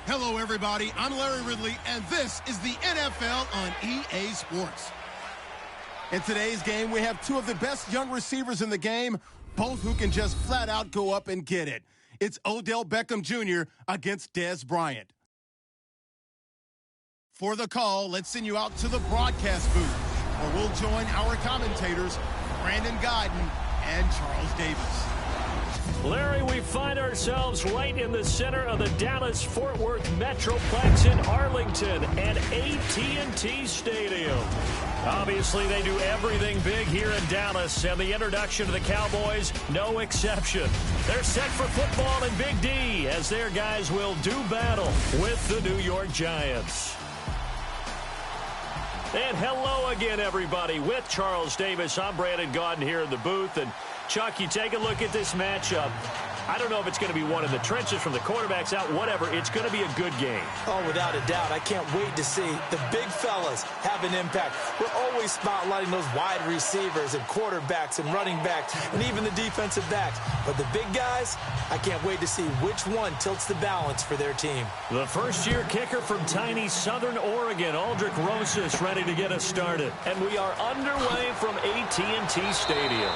Hello, everybody. I'm Larry Ridley, and this is the NFL on EA Sports. In today's game, we have two of the best young receivers in the game, both who can just flat out go up and get it. It's Odell Beckham Jr. against Dez Bryant. For the call, let's send you out to the broadcast booth, where we'll join our commentators, Brandon Guyton and Charles Davis. Larry, we find ourselves right in the center of the Dallas-Fort Worth Metroplex in Arlington and AT&T Stadium. Obviously, they do everything big here in Dallas, and the introduction to the Cowboys, no exception. They're set for football in Big D, as their guys will do battle with the New York Giants. And hello again, everybody. With Charles Davis, I'm Brandon Guyton here in the booth. And Chuck, you take a look at this matchup. I don't know if it's going to be one in the trenches from the quarterbacks out, whatever. It's going to be a good game. Oh, without a doubt. I can't wait to see the big fellas have an impact. We're always spotlighting those wide receivers and quarterbacks and running backs and even the defensive backs. But the big guys, I can't wait to see which one tilts the balance for their team. The first-year kicker from tiny Southern Oregon, Aldrich Rosas, ready to get us started. And we are underway from AT&T Stadium.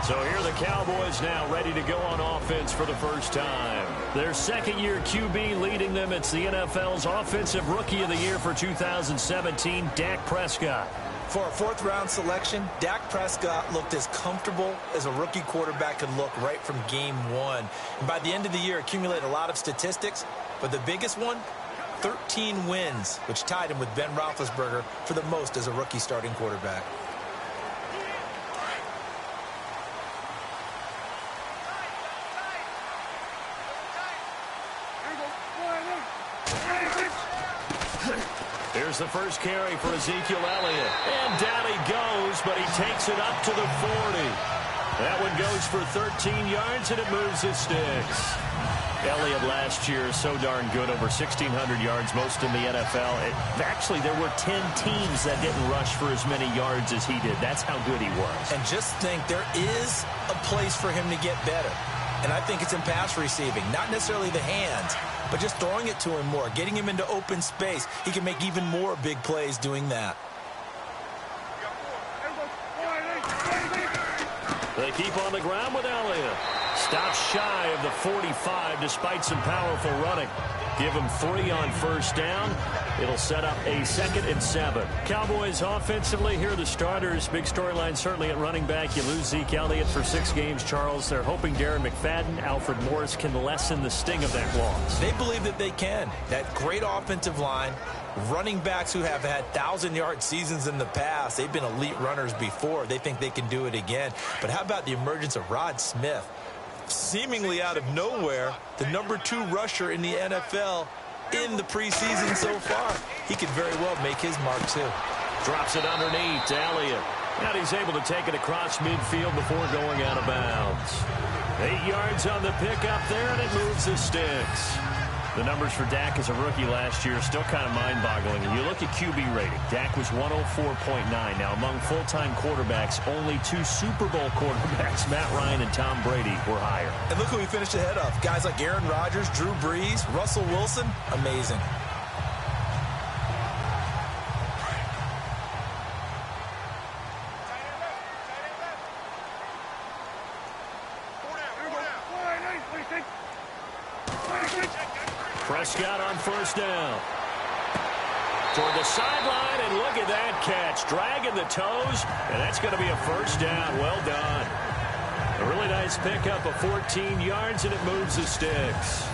So here are the Cowboys now ready to go on offense for the first time. Their second-year QB leading them. It's the NFL's Offensive Rookie of the Year for 2017, Dak Prescott. For a fourth-round selection, Dak Prescott looked as comfortable as a rookie quarterback could look right from game one. And by the end of the year, accumulated a lot of statistics, but the biggest one, 13 wins, which tied him with Ben Roethlisberger for the most as a rookie starting quarterback. Here's the first carry for Ezekiel Elliott. And down he goes, but he takes it up to the 40. That one goes for 13 yards, and it moves his sticks. Elliott last year, so darn good, over 1,600 yards, most in the NFL. Actually, there were 10 teams that didn't rush for as many yards as he did. That's how good he was. And just think, there is a place for him to get better. And I think it's in pass receiving, not necessarily the hands, but just throwing it to him more, getting him into open space. He can make even more big plays doing that. They keep on the ground with Elliott. Stops shy of the 45 despite some powerful running. Give him 3 on first down. It'll set up a 2nd and 7. Cowboys offensively, here are the starters. Big storyline certainly at running back. You lose Zeke Elliott for 6 games, Charles. They're hoping Darren McFadden, Alfred Morris can lessen the sting of that loss. They believe that they can. That great offensive line, running backs who have had 1,000-yard seasons in the past. They've been elite runners before. They think they can do it again. But how about the emergence of Rod Smith? Seemingly out of nowhere, the number 2 rusher in the NFL in the preseason so far. He could very well make his mark, too. Drops it underneath to Elliott. And he's able to take it across midfield before going out of bounds. 8 yards on the pickup there, and it moves the sticks. The numbers for Dak as a rookie last year still kind of mind-boggling. And you look at QB rating, Dak was 104.9. Now, among full-time quarterbacks, only 2 Super Bowl quarterbacks, Matt Ryan and Tom Brady, were higher. And look who he finished ahead of. Guys like Aaron Rodgers, Drew Brees, Russell Wilson. Amazing. Prescott on first down. Toward the sideline, and look at that catch. Dragging the toes, and that's going to be a first down. Well done. A really nice pickup of 14 yards, and it moves the sticks.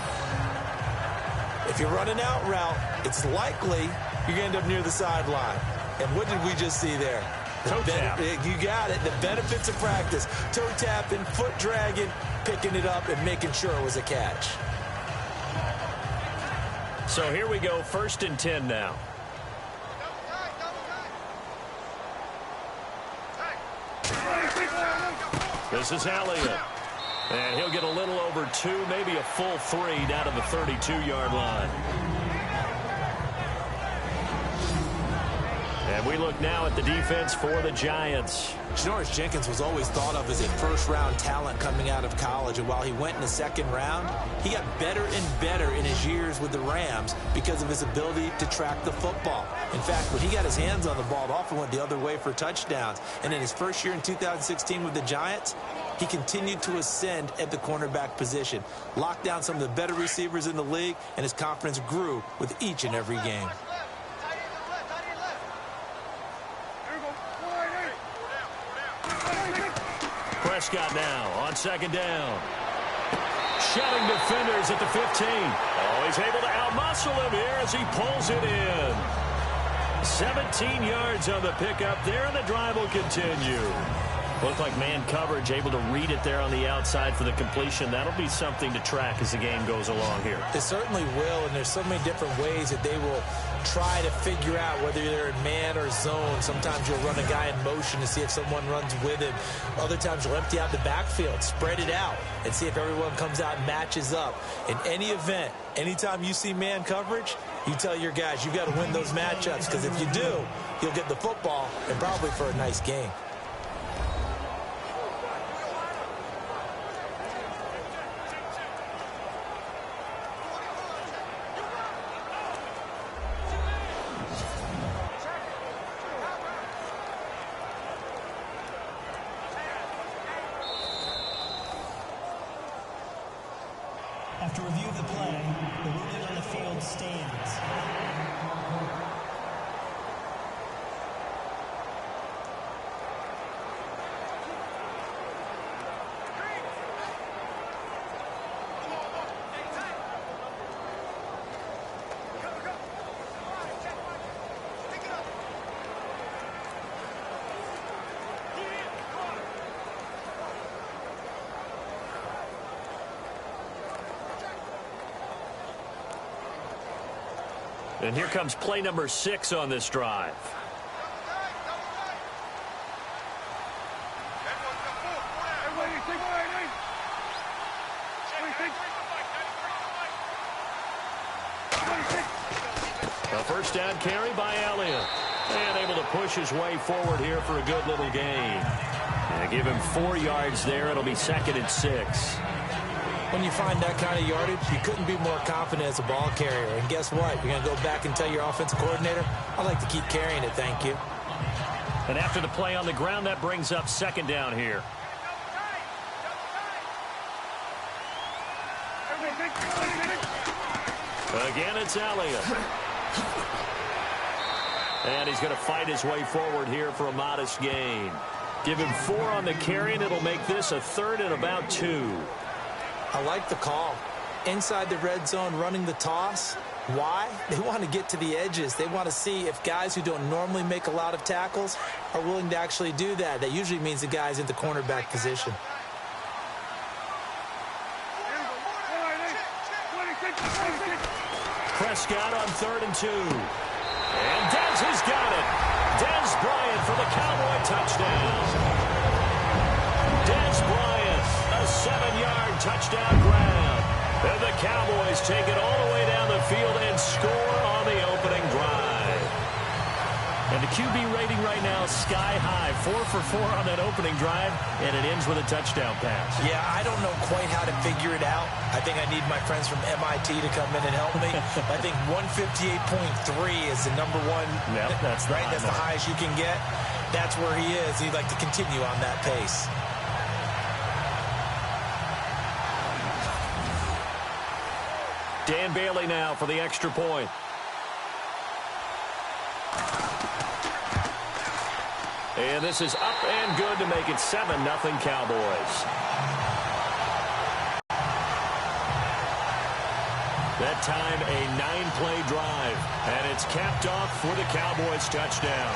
If you run an out route, it's likely you're going to end up near the sideline. And what did we just see there? Toe tap. You got it. The benefits of practice. Toe tapping, foot dragging, picking it up, and making sure it was a catch. So here we go, 1st and 10 now. This is Elliott. And he'll get a little over 2, maybe a full 3 down to the 32-yard line. And we look now at the defense for the Giants. Janoris Jenkins was always thought of as a first-round talent coming out of college, and while he went in the second round, he got better and better in his years with the Rams because of his ability to track the football. In fact, when he got his hands on the ball, it often went the other way for touchdowns. And in his first year in 2016 with the Giants, he continued to ascend at the cornerback position, locked down some of the better receivers in the league, and his confidence grew with each and every game. Prescott now on second down. Shedding defenders at the 15. Oh, he's able to outmuscle him here as he pulls it in. 17 yards on the pickup there, and the drive will continue. Looked like man coverage, able to read it there on the outside for the completion. That'll be something to track as the game goes along here. It certainly will, and there's so many different ways that they will try to figure out whether they're in man or zone. Sometimes you'll run a guy in motion to see if someone runs with him. Other times you'll empty out the backfield, spread it out, and see if everyone comes out and matches up. In any event, anytime you see man coverage, you tell your guys you've got to win those matchups, because if you do, you'll get the football and probably for a nice game. After review of the play, the ruling on the field stands. And here comes play number 6 on this drive. A first down carry by Elliott. And able to push his way forward here for a good little gain. And give him 4 yards there. It'll be 2nd and 6. When you find that kind of yardage, you couldn't be more confident as a ball carrier. And guess what? You're going to go back and tell your offensive coordinator, I'd like to keep carrying it, thank you. And after the play on the ground, that brings up 2nd down here. Again, it's Elliott. And he's going to fight his way forward here for a modest gain. Give him 4 on the carry, and it'll make this a 3rd and about 2. I like the call. Inside the red zone, running the toss. Why? They want to get to the edges. They want to see if guys who don't normally make a lot of tackles are willing to actually do that. That usually means the guy's in the cornerback position. Prescott on 3rd and 2. And Dez has got it. Dez Bryant for the Cowboy touchdown. Dez Bryant, a 7-yard touchdown grab. And the Cowboys take it all the way down the field and score on the opening drive. And the QB rating right now sky high. 4 for 4 on that opening drive, and it ends with a touchdown pass. Yeah, I don't know quite how to figure it out. I think I need my friends from MIT to come in and help me. I think 158.3 is the number one. Yep, that's right. That's the highest you can get. That's where he is. He'd like to continue on that pace. Dan Bailey now for the extra point. And this is up and good to make it 7-0 Cowboys. That time a 9-play drive. And it's capped off for the Cowboys touchdown.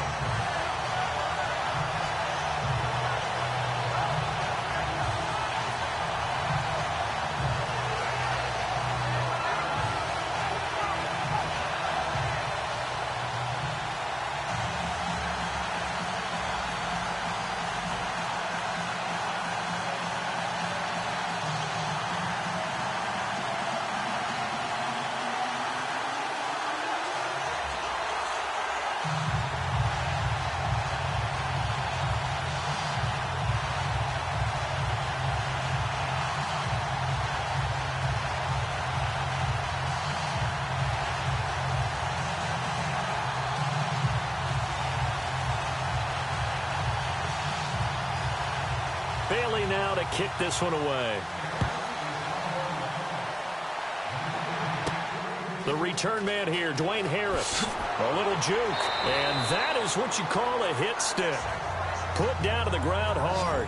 Bailey now to kick this one away. The return man here, Dwayne Harris. A little juke. And that is what you call a hit stick. Put down to the ground hard.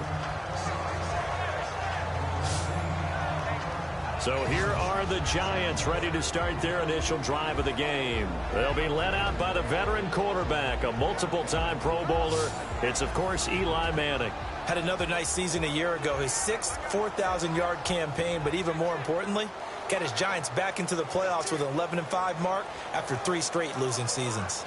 So here are the Giants ready to start their initial drive of the game. They'll be led out by the veteran quarterback, a multiple-time Pro Bowler. It's, of course, Eli Manning. Had another nice season a year ago, his 6th 4,000-yard campaign, but even more importantly, got his Giants back into the playoffs with an 11-5 mark after 3 straight losing seasons.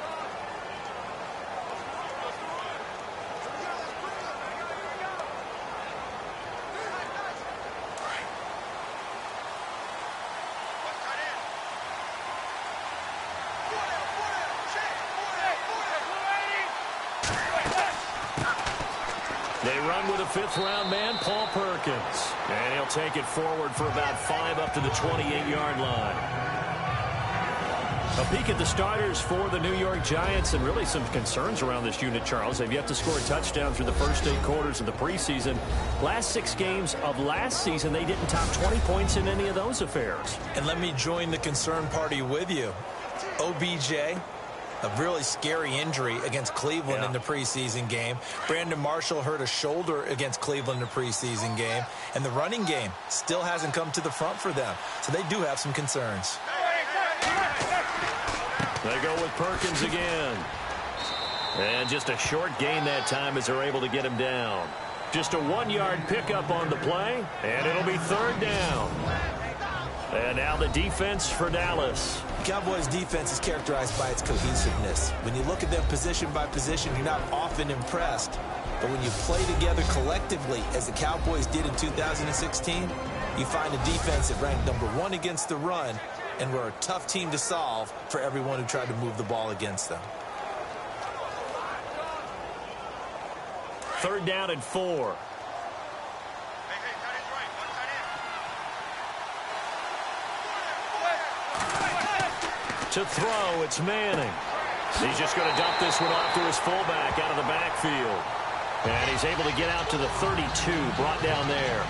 They run with a 5th-round man, Paul Perkins. And he'll take it forward for about 5 up to the 28-yard line. A peek at the starters for the New York Giants, and really some concerns around this unit, Charles. They've yet to score a touchdown through the first 8 quarters of the preseason. Last 6 games of last season, they didn't top 20 points in any of those affairs. And let me join the concern party with you. OBJ, a really scary injury against Cleveland in the preseason game. Brandon Marshall hurt a shoulder against Cleveland in the preseason game. And the running game still hasn't come to the front for them. So they do have some concerns. They go with Perkins again. And just a short gain that time as they're able to get him down. Just a 1-yard pickup on the play, and it'll be 3rd down. And now the defense for Dallas. Cowboys defense is characterized by its cohesiveness. When you look at them position by position, you're not often impressed. But when you play together collectively, as the Cowboys did in 2016, you find a defense that ranked #1 against the run, and were a tough team to solve for everyone who tried to move the ball against them. 3rd down and 4. To throw, it's Manning. He's just going to dump this one off to his fullback out of the backfield. And he's able to get out to the 32, brought down there.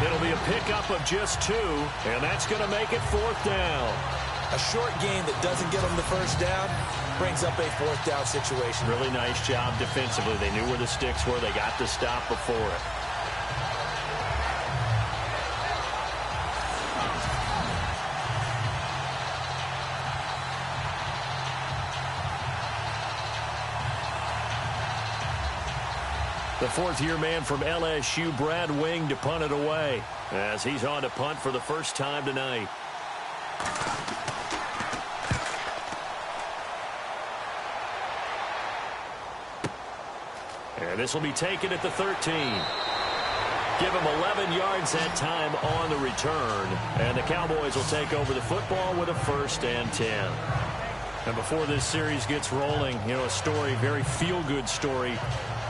It'll be a pickup of just 2, and that's going to make it 4th down. A short gain that doesn't get them the 1st down brings up a 4th down situation. Really nice job defensively. They knew where the sticks were. They got the stop before it. The 4th-year man from LSU, Brad Wing, to punt it away, as he's on to punt for the first time tonight. And this will be taken at the 13. Give him 11 yards that time on the return. And the Cowboys will take over the football with a 1st and 10. And before this series gets rolling, you know, a story, very feel-good story.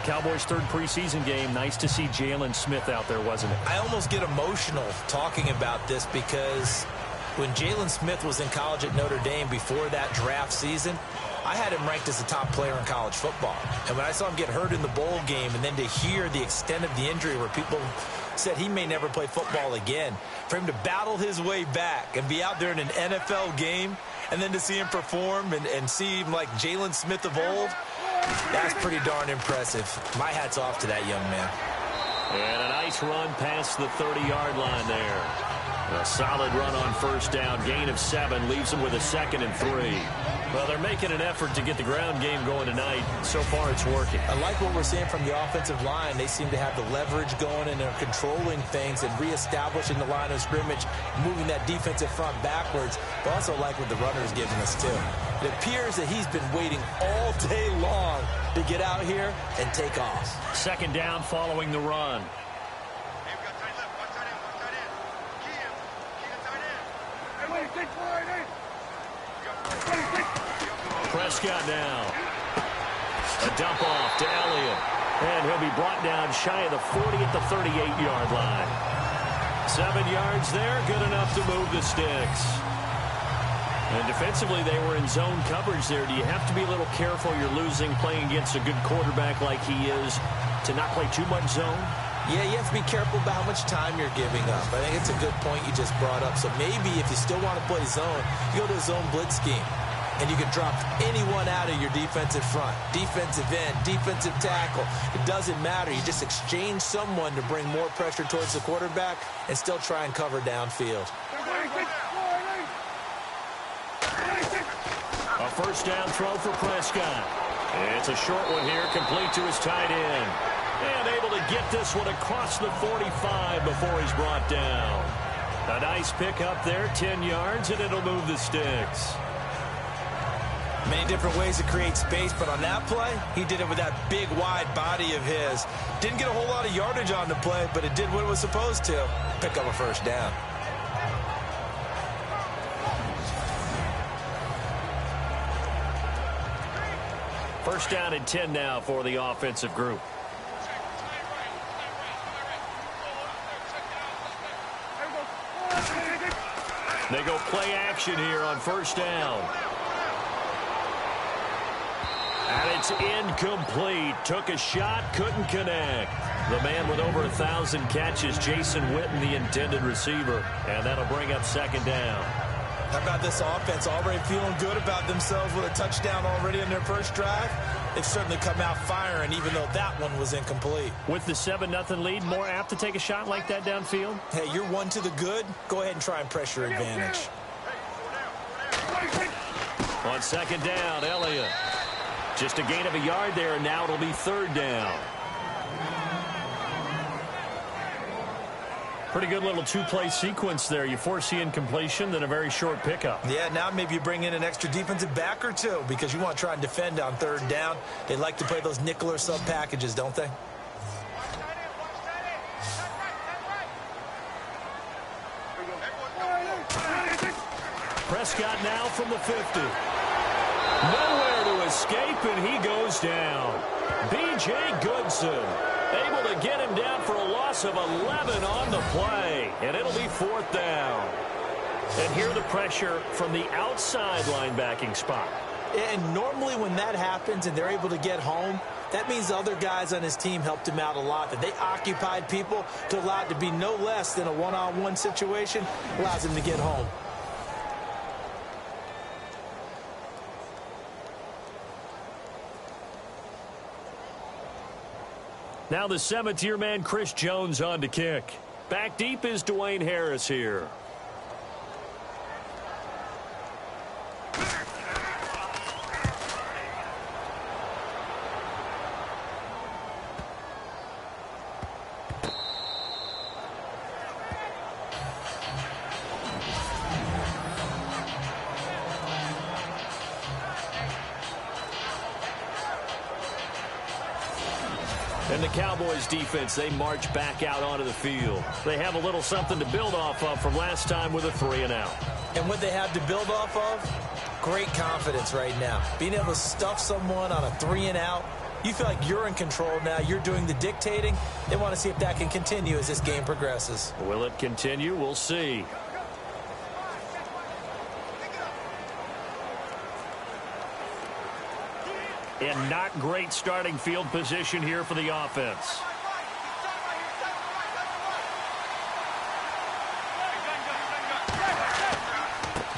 Cowboys' 3rd preseason game. Nice to see Jalen Smith out there, wasn't it? I almost get emotional talking about this because when Jalen Smith was in college at Notre Dame before that draft season, I had him ranked as a top player in college football. And when I saw him get hurt in the bowl game, and then to hear the extent of the injury where people said he may never play football again, for him to battle his way back and be out there in an NFL game, and then to see him perform and see him like Jalen Smith of old, that's pretty darn impressive. My hat's off to that young man. And a nice run past the 30-yard line there. A solid run on 1st down. Gain of 7 leaves them with a 2nd and 3. Well, they're making an effort to get the ground game going tonight. So far, it's working. I like what we're seeing from the offensive line. They seem to have the leverage going, and they're controlling things and reestablishing the line of scrimmage, moving that defensive front backwards. But also like what the runner's giving us, too. It appears that he's been waiting all day long to get out here and take off. 2nd down following the run. Prescott now. A dump off to Elliott. And he'll be brought down shy of the 40 at the 38-yard line. 7 yards there, good enough to move the sticks. And defensively, they were in zone coverage there. Do you have to be a little careful? You're losing, playing against a good quarterback like he is, to not play too much zone? Yeah, you have to be careful about how much time you're giving up. I think it's a good point you just brought up. So maybe if you still want to play zone, you go to a zone blitz scheme. And you can drop anyone out of your defensive front, defensive end, defensive tackle. It doesn't matter. You just exchange someone to bring more pressure towards the quarterback and still try and cover downfield. A first down throw for Prescott. It's a short one here, complete to his tight end. And able to get this one across the 45 before he's brought down. A nice pick up there, 10 yards, and it'll move the sticks. Many different ways to create space, but on that play, he did it with that big, wide body of his. Didn't get a whole lot of yardage on the play, but it did what it was supposed to. Pick up a first down. First down and 10 now for the offensive group. They go play action here on first down. And it's incomplete. Took a shot, couldn't connect. The man with over 1,000 catches, Jason Witten, the intended receiver. And that'll bring up second down. How about this offense already feeling good about themselves with a touchdown already in their first drive? They've certainly come out firing, even though that one was incomplete. With the 7-0 lead, more apt to take a shot like that downfield? Hey, you're one to the good. Go ahead and try and pressure advantage. On second down, Elliott. Just a gain of a yard there, and now it'll be third down. Pretty good little two-play sequence there. You force the incompletion, then a very short pickup. Yeah, now maybe you bring in an extra defensive back or two because you want to try and defend on third down. They like to play those nickel or sub packages, don't they? Prescott now from the 50. Nowhere to escape, and he goes down. B.J. Goodson able to get him down for a loss of 11 on the play, and it'll be fourth down. And here the pressure from the outside linebacking spot. And normally when that happens and they're able to get home, that means the other guys on his team helped him out a lot. That they occupied people to allow it to be no less than a one-on-one situation, allows him to get home. Now the seventh-year man, Chris Jones, on to kick. Back deep is Dwayne Harris here. And the Cowboys defense, they march back out onto the field. They have a little something to build off of from last time with a 3-and-out. And what they have to build off of, great confidence right now. Being able to stuff someone on a 3-and-out, you feel like you're in control now. You're doing the dictating. They want to see if that can continue as this game progresses. Will it continue? We'll see. And not great starting field position here for the offense.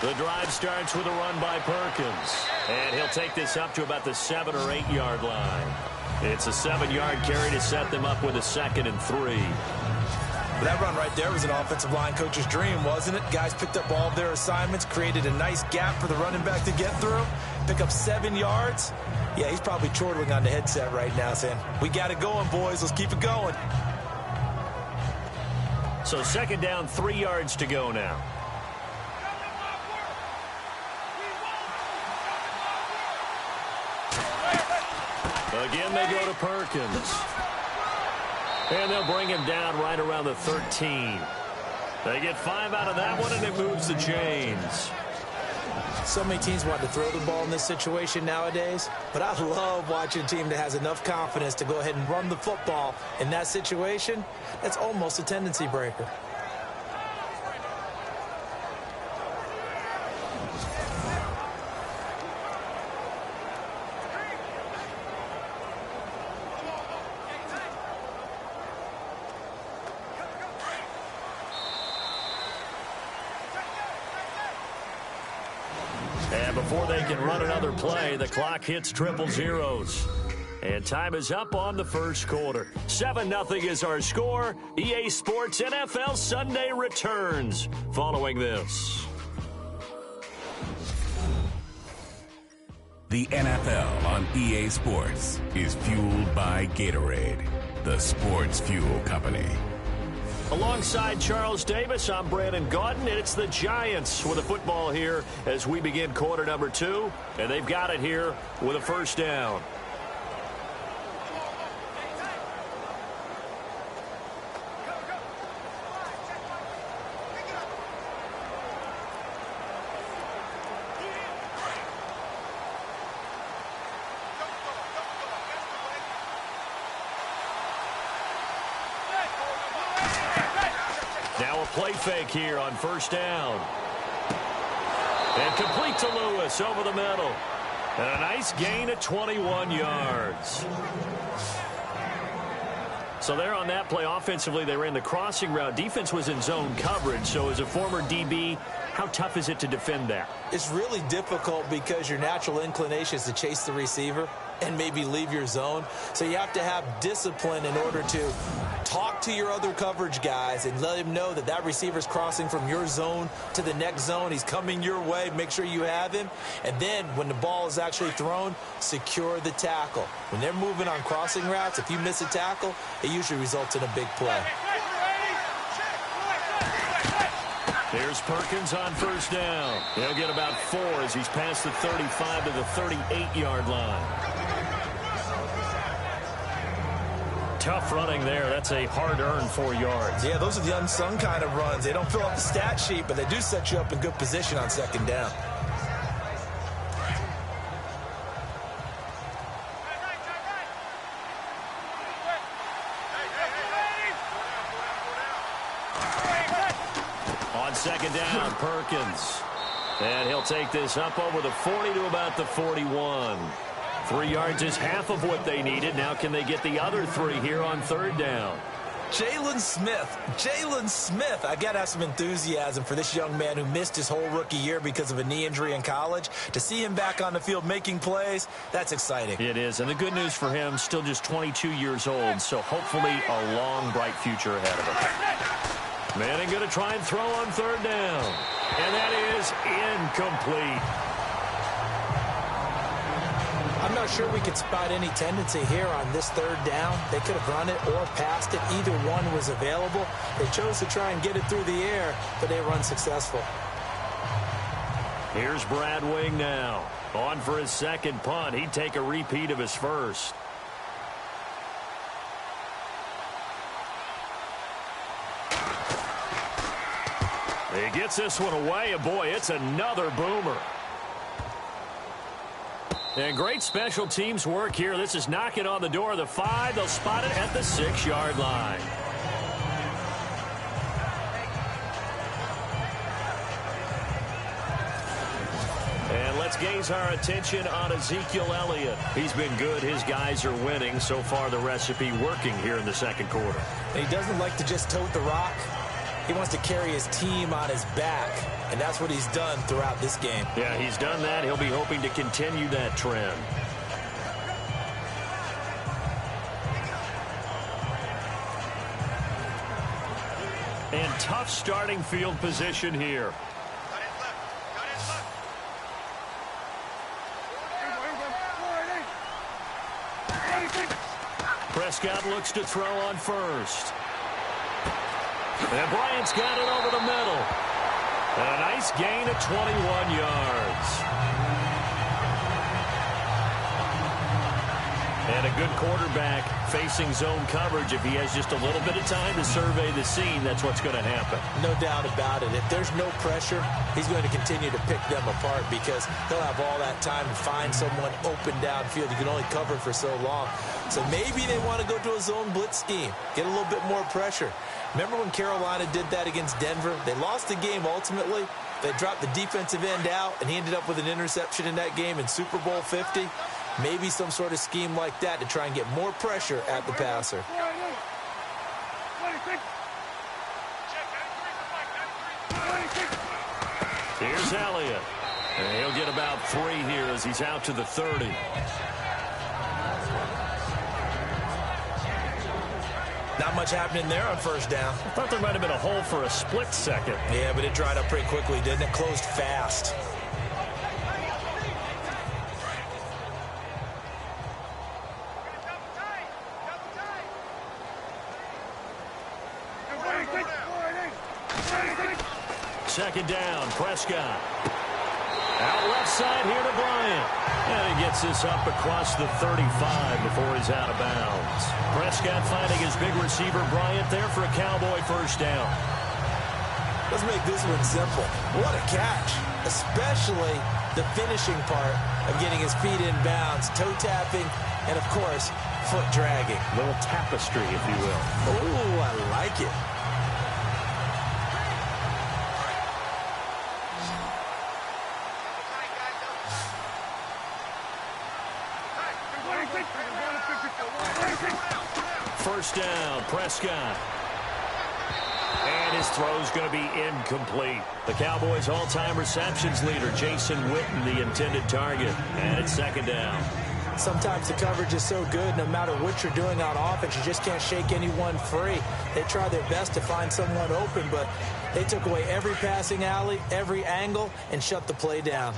The drive starts with a run by Perkins. And he'll take this up to about the 7- or 8-yard line. It's a 7-yard carry to set them up with a 2nd and 3. That run right there was an offensive line coach's dream, wasn't it? Guys picked up all of their assignments, created a nice gap for the running back to get through, pick up 7 yards. Yeah, he's probably chortling on the headset right now saying, we got it going, boys. Let's keep it going. So second down, 3 yards to go now. Again, they go to Perkins. And they'll bring him down right around the 13. They get 5 out of that one, and it moves the chains. So many teams want to throw the ball in this situation nowadays, but I love watching a team that has enough confidence to go ahead and run the football in that situation. That's almost a tendency breaker. before they can run another play, the clock hits triple zeros. And time is up on the first quarter. 7-0 is our score. EA Sports NFL Sunday returns following this. The NFL on EA Sports is fueled by Gatorade, the sports fuel company. Alongside Charles Davis, I'm Brandon Gaudin, and it's the Giants with a football here as we begin quarter number 2, and they've got it here with a first down. Play fake here on first down. And complete to Lewis over the middle. And a nice gain of 21 yards. So there on that play, offensively, they ran the crossing route. Defense was in zone coverage. So as a former DB, how tough is it to defend that? It's really difficult because your natural inclination is to chase the receiver and maybe leave your zone. So you have to have discipline in order to talk to your other coverage guys and let him know that that receiver's crossing from your zone to the next zone. He's coming your way. Make sure you have him. And then when the ball is actually thrown, secure the tackle. When they're moving on crossing routes, if you miss a tackle, it usually results in a big play. Here's Perkins on first down. He'll get about 4 as he's past the 35 to the 38-yard line. Tough running there. That's a hard-earned 4 yards. Yeah, those are the unsung kind of runs. They don't fill out the stat sheet, but they do set you up in good position on second down. On second down, Perkins. And he'll take this up over the 40 to about the 41. 3 yards is half of what they needed. Now can they get the other 3 here on third down? Jalen Smith. I got to have some enthusiasm for this young man who missed his whole rookie year because of a knee injury in college. To see him back on the field making plays, that's exciting. It is, and the good news for him, still just 22 years old, so hopefully a long, bright future ahead of him. Manning going to try and throw on third down, and that is incomplete. I'm not sure we could spot any tendency here on this third down. They could have run it or passed it. Either one was available. They chose to try and get it through the air, but they were unsuccessful. Here's Brad Wing now. On for his second punt. He'd take a repeat of his first. He gets this one away, and boy, it's another boomer. And great special teams work here. This is knocking on the door of the 5. They'll spot it at the 6-yard line. And let's gaze our attention on Ezekiel Elliott. He's been good. His guys are winning. So far, the recipe working here in the second quarter. And he doesn't like to just tote the rock. He wants to carry his team on his back, and that's what he's done throughout this game. Yeah, he's done that. He'll be hoping to continue that trend. And tough starting field position here. Prescott looks to throw on first. And Bryant's got it over the middle. A nice gain of 21 yards. And a good quarterback facing zone coverage. If he has just a little bit of time to survey the scene, that's what's going to happen. No doubt about it. If there's no pressure, he's going to continue to pick them apart because he'll have all that time to find someone open downfield. You can only cover for so long. So maybe they want to go to a zone blitz scheme, get a little bit more pressure. Remember when Carolina did that against Denver? They lost the game ultimately. They dropped the defensive end out, and he ended up with an interception in that game in Super Bowl 50. Maybe some sort of scheme like that to try and get more pressure at the passer. Here's Elliott. And he'll get about 3 here as he's out to the 30. Not much happening there on first down. I thought there might have been a hole for a split second. Yeah, but it dried up pretty quickly, didn't it? Closed fast. Second down, Prescott. Out left side here to Bryant. And he gets this up across the 35 before he's out of bounds. Prescott finding his big receiver Bryant there for a Cowboy first down. Let's make this one simple. What a catch, especially the finishing part of getting his feet in bounds, toe tapping, and, of course, foot dragging. Little tapestry, if you will. Oh, I like it. First down, Prescott. And his throw's going to be incomplete. The Cowboys' all-time receptions leader, Jason Witten, the intended target. And it's second down. Sometimes the coverage is so good, no matter what you're doing on offense, you just can't shake anyone free. They try their best to find someone open, but they took away every passing alley, every angle, and shut the play down.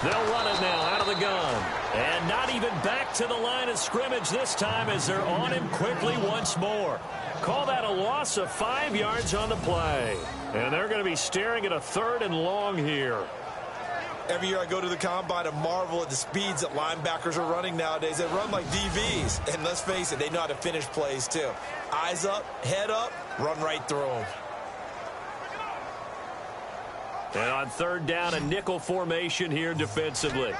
They'll run it now out of the gun. And not even back to the line of scrimmage this time as they're on him quickly once more. Call that a loss of 5 yards on the play. And they're going to be staring at a 3rd and long here. Every year I go to the combine and marvel at the speeds that linebackers are running nowadays. They run like DBs. And let's face it, they know how to finish plays too. Eyes up, head up, run right through them. And on 3rd down, a nickel formation here defensively.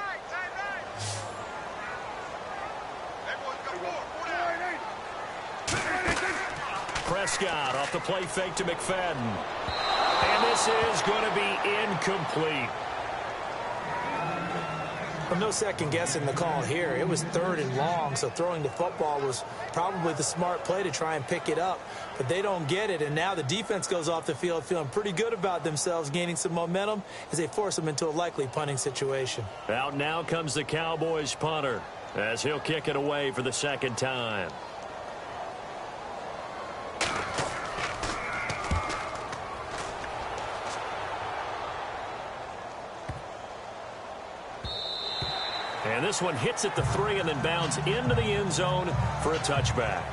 Prescott off the play fake to McFadden. And this is going to be incomplete. Well, no second guessing the call here. It was 3rd and long, so throwing the football was probably the smart play to try and pick it up. But they don't get it, and now the defense goes off the field feeling pretty good about themselves, gaining some momentum as they force them into a likely punting situation. Out now comes the Cowboys punter as he'll kick it away for the 2nd time. And this one hits at the 3 and then bounds into the end zone for a touchback.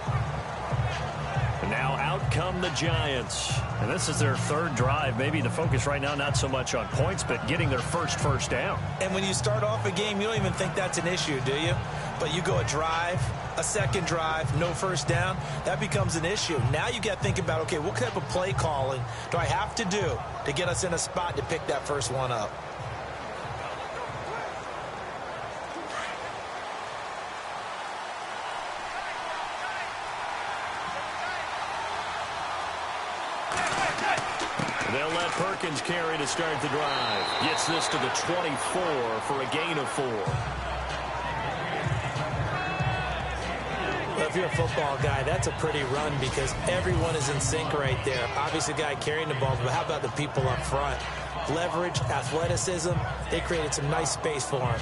And now out come the Giants. And this is their 3rd drive. Maybe the focus right now not so much on points, but getting their first down. And when you start off a game, you don't even think that's an issue, do you? But you go a drive, a 2nd drive, no first down, that becomes an issue. Now you got to think about, okay, what type of play calling do I have to do to get us in a spot to pick that first one up? They'll let Perkins carry to start the drive. Gets this to the 24 for a gain of 4. Well, if you're a football guy, that's a pretty run because everyone is in sync right there. Obviously, the guy carrying the ball, but how about the people up front? Leverage, athleticism, they created some nice space for him.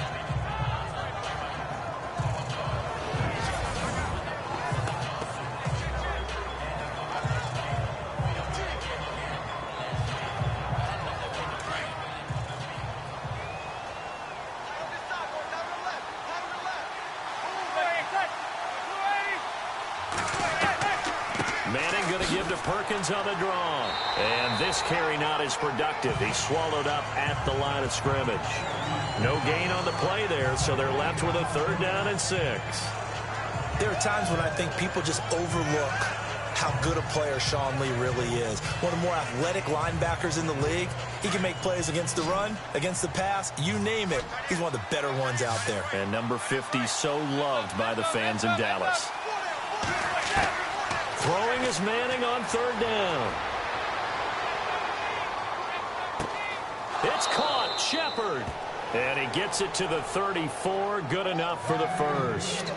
Manning going to give to Perkins on the draw. And this carry not as productive. He's swallowed up at the line of scrimmage. No gain on the play there, so they're left with a 3rd down and 6. There are times when I think people just overlook how good a player Sean Lee really is. One of the more athletic linebackers in the league. He can make plays against the run, against the pass, you name it. He's one of the better ones out there. And number 50 so loved by the fans in Dallas. Throwing is Manning on 3rd down. It's caught, Shepard. And he gets it to the 34, good enough for the first.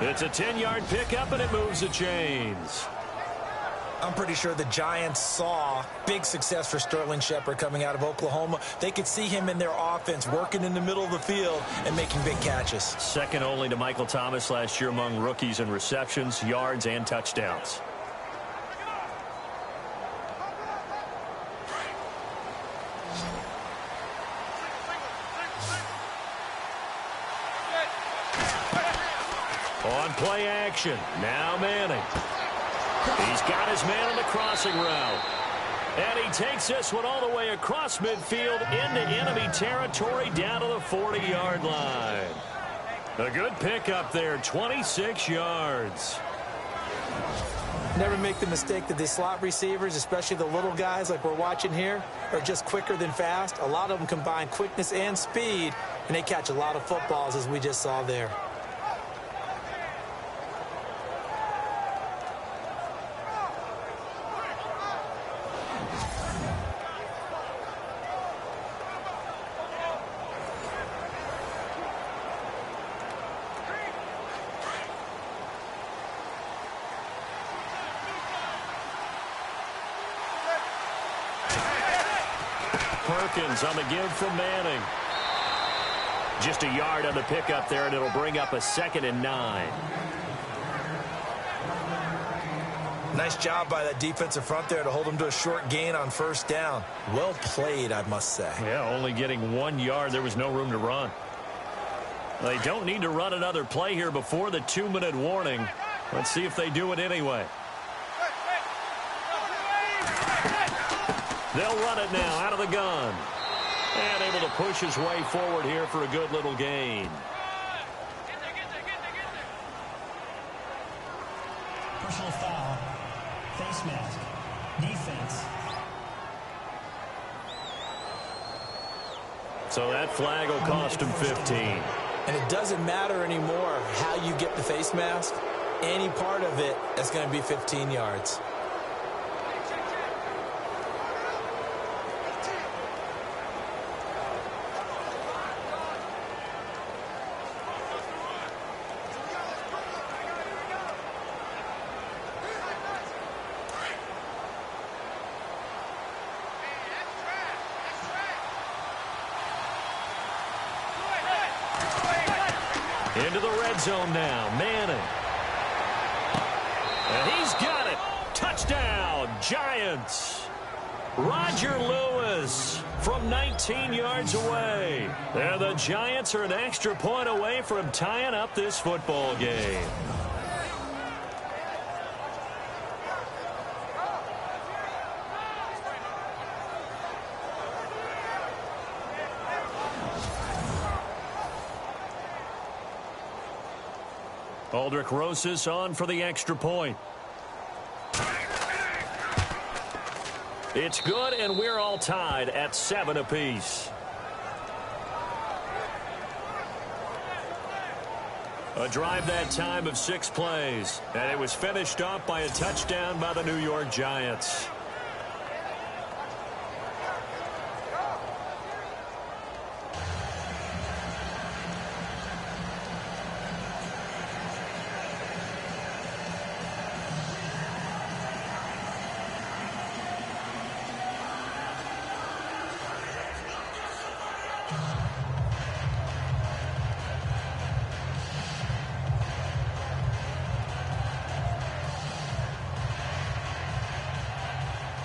It's a 10-yard pickup, and it moves the chains. I'm pretty sure the Giants saw big success for Sterling Shepard coming out of Oklahoma. They could see him in their offense working in the middle of the field and making big catches. Second only to Michael Thomas last year among rookies in receptions, yards, and touchdowns. On play action, now Manning. He's got his man on the crossing route. And he takes this one all the way across midfield into enemy territory down to the 40-yard line. A good pickup there, 26 yards. Never make the mistake that the slot receivers, especially the little guys like we're watching here, are just quicker than fast. A lot of them combine quickness and speed, and they catch a lot of footballs, as we just saw there. Perkins on the give from Manning. Just a yard on the pickup there, and it'll bring up a 2nd and 9. Nice job by that defensive front there to hold him to a short gain on first down. Well played, I must say. Yeah, only getting 1 yard. There was no room to run. They don't need to run another play here before the 2-minute warning. Let's see if they do it anyway. They'll run it now out of the gun. And able to push his way forward here for a good little gain. Personal foul. Face mask. Defense. So that flag will cost him 15. And it doesn't matter anymore how you get the face mask. Any part of it is going to be 15 yards. Into the red zone now, Manning. And he's got it. Touchdown, Giants. Roger Lewis from 19 yards away. And the Giants are an extra point away from tying up this football game. Aldrich Rosas on for the extra point. It's good, and we're all tied at 7 apiece. A drive that time of 6 plays, and it was finished off by a touchdown by the New York Giants.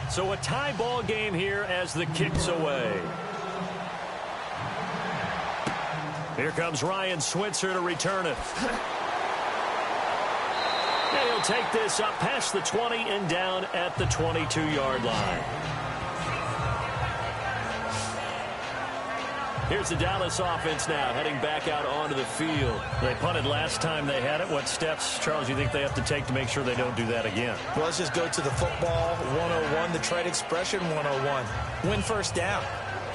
So a tie ball game here as the kick's away. Here comes Ryan Switzer to return it. And he'll take this up past the 20 and down at the 22-yard line. Here's the Dallas offense now heading back out onto the field. They punted last time they had it. What steps, Charles, you think they have to take to make sure they don't do that again? Well, let's just go to the football 101, the trade expression 101. Win first down.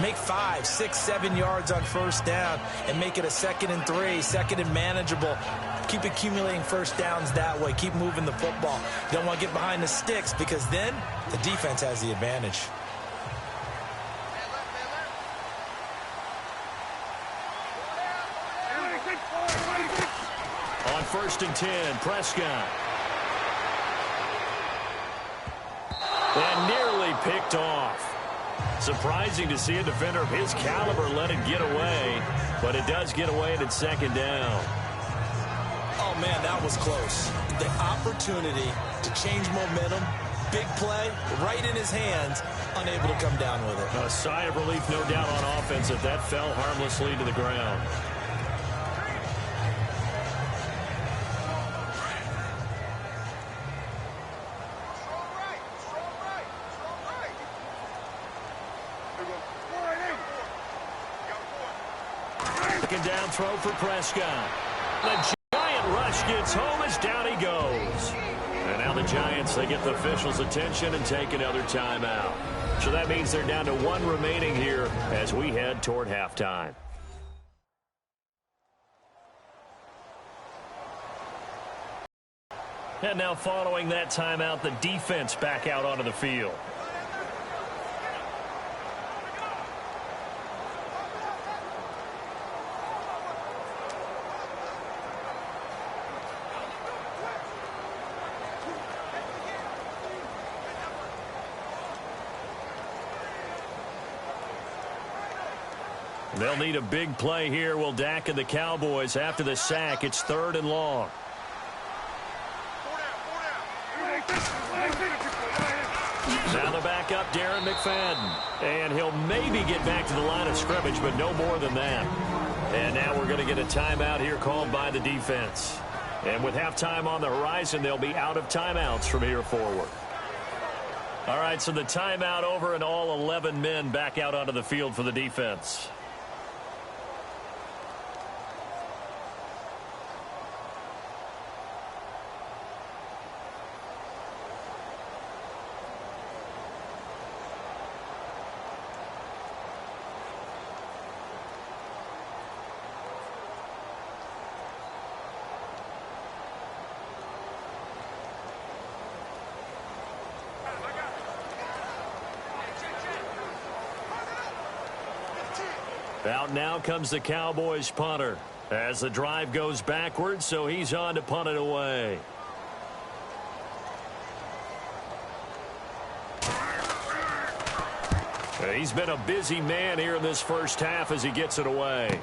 Make 5, 6, 7 yards on first down and make it a 2nd and 3, 2nd and manageable. Keep accumulating first downs that way. Keep moving the football. You don't want to get behind the sticks because then the defense has the advantage. first and 10. Prescott. And nearly picked off. Surprising to see a defender of his caliber let it get away, but it does get away and it's second down. Oh, man, that was close. The opportunity to change momentum, big play, right in his hands, unable to come down with it. A sigh of relief, no doubt, on offense that that fell harmlessly to the ground. Second down throw for Prescott. The giant rush gets home as down he goes. And now the Giants, they get the officials' attention and take another timeout. So that means they're down to one remaining here as we head toward halftime. And now following that timeout, the defense back out onto the field. They'll need a big play here. Will Dak and the Cowboys after the sack. It's 3rd and long. Now the backup, Darren McFadden. And he'll maybe get back to the line of scrimmage, but no more than that. And now we're going to get a timeout here called by the defense. And with halftime on the horizon, they'll be out of timeouts from here forward. All right, so the timeout over and all 11 men back out onto the field for the defense. Out now comes the Cowboys punter as the drive goes backwards, so he's on to punt it away. He's been a busy man here in this first half as he gets it away.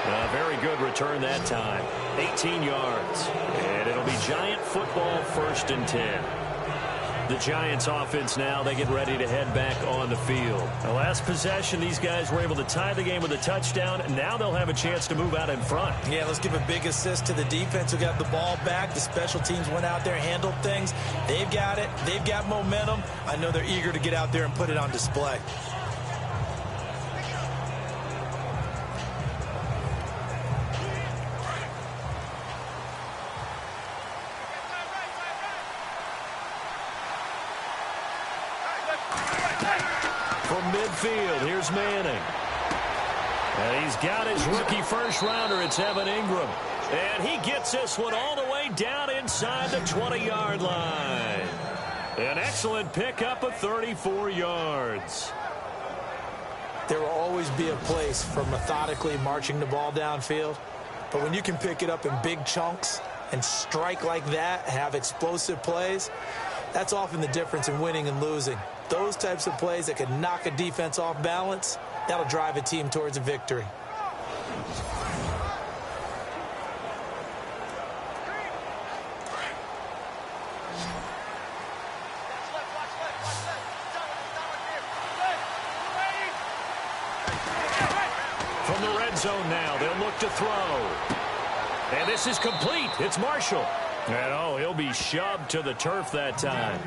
A very good return that time. 18 yards. And it'll be Giant football, 1st and 10. The Giants offense now, they get ready to head back on the field. The last possession, these guys were able to tie the game with a touchdown, and now they'll have a chance to move out in front. Yeah, let's give a big assist to the defense who got the ball back. The special teams went out there, handled things. They've got it. They've got momentum. I know they're eager to get out there and put it on display. Midfield, here's Manning. And he's got his rookie first-rounder. It's Evan Ingram. And he gets this one all the way down inside the 20-yard line. An excellent pickup of 34 yards. There will always be a place for methodically marching the ball downfield. But when you can pick it up in big chunks and strike like that, have explosive plays, that's often the difference in winning and losing. Those types of plays that can knock a defense off balance, that'll drive a team towards a victory. From the red zone now, they'll look to throw. And this is complete. It's Marshall. And, oh, he'll be shoved to the turf that time.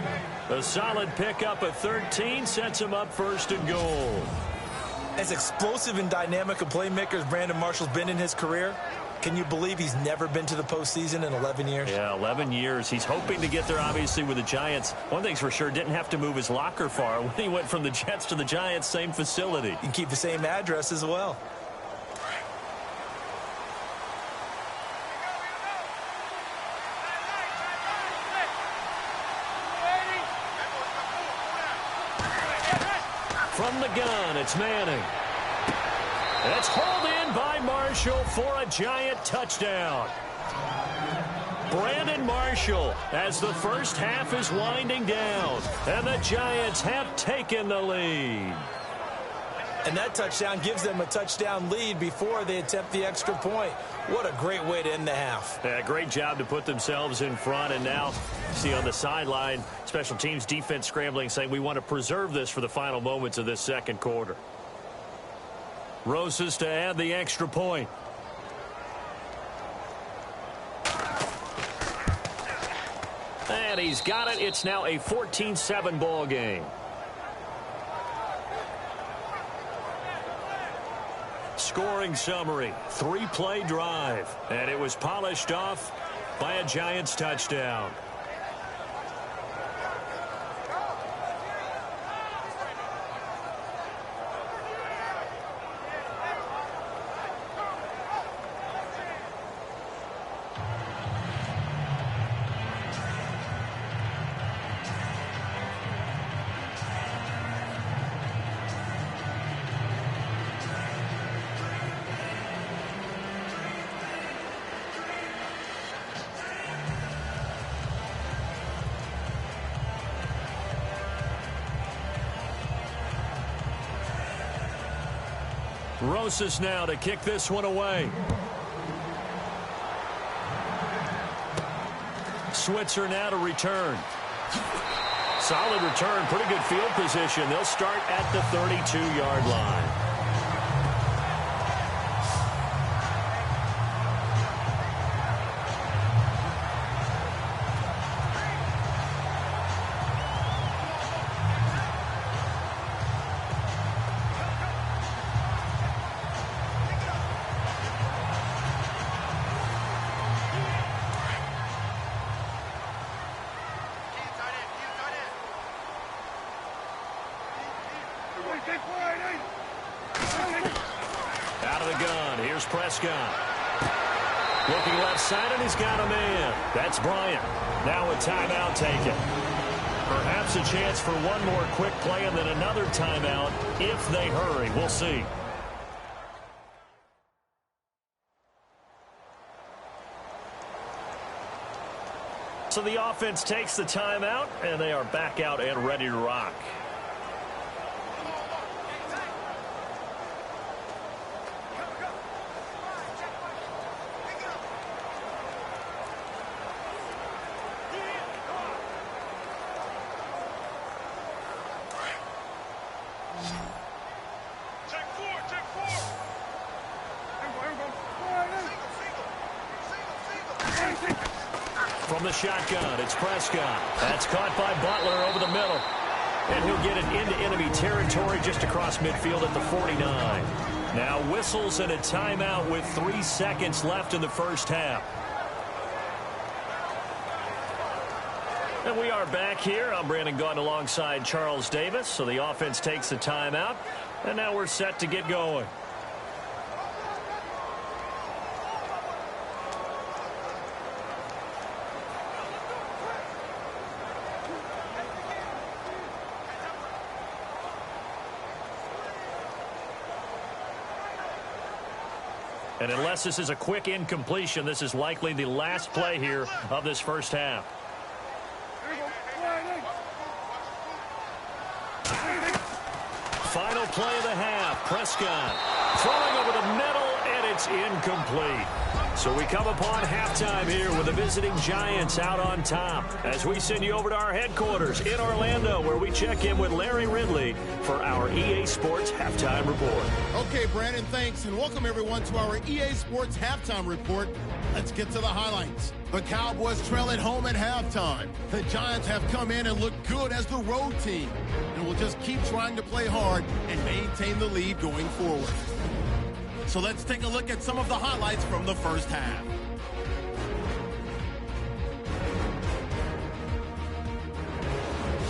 A solid pickup of 13 sets him up 1st and goal. As explosive and dynamic a playmaker as Brandon Marshall's been in his career, can you believe he's never been to the postseason in 11 years? Yeah, 11 years. He's hoping to get there, obviously, with the Giants. One thing's for sure, didn't have to move his locker far. When he went from the Jets to the Giants, same facility. You can keep the same address as well. From the gun, it's Manning. It's hauled in by Marshall for a Giant touchdown. Brandon Marshall as the first half is winding down, and the Giants have taken the lead. And that touchdown gives them a touchdown lead before they attempt the extra point. What a great way to end the half. Yeah, great job to put themselves in front. And now, see on the sideline, special teams defense scrambling, saying we want to preserve this for the final moments of this second quarter. Rosas to add the extra point. And he's got it. It's now a 14-7 ball game. Scoring summary, 3-play drive, and it was polished off by a Giants touchdown. Rosas now to kick this one away. Switzer now to return. Solid return, pretty good field position. They'll start at the 32-yard line. Out of the gun, here's Prescott. Looking left side, and he's got a man. That's Bryant. Now a timeout taken. Perhaps a chance for one more quick play and then another timeout if they hurry. We'll see. So the offense takes the timeout, and they are back out and ready to rock. From the shotgun, it's Prescott. That's caught by Butler over the middle. And he'll get it into enemy territory just across midfield at the 49. Now whistles and a timeout with 3 seconds left in the first half. And we are back here. I'm Brandon Gaunt alongside Charles Davis. So the offense takes the timeout. And now we're set to get going. And unless this is a quick incompletion, this is likely the last play here of this first half. Final play of the half. Prescott throwing over the middle, and it's incomplete. So we come upon halftime here with the visiting Giants out on top as we send you over to our headquarters in Orlando, where we check in with Larry Ridley for our EA Sports Halftime Report. Okay, Brandon, thanks, and welcome everyone to our EA Sports Halftime Report. Let's get to the highlights. The Cowboys trail at home at halftime. The Giants have come in and looked good as the road team, and will just keep trying to play hard and maintain the lead going forward. So let's take a look at some of the highlights from the first half.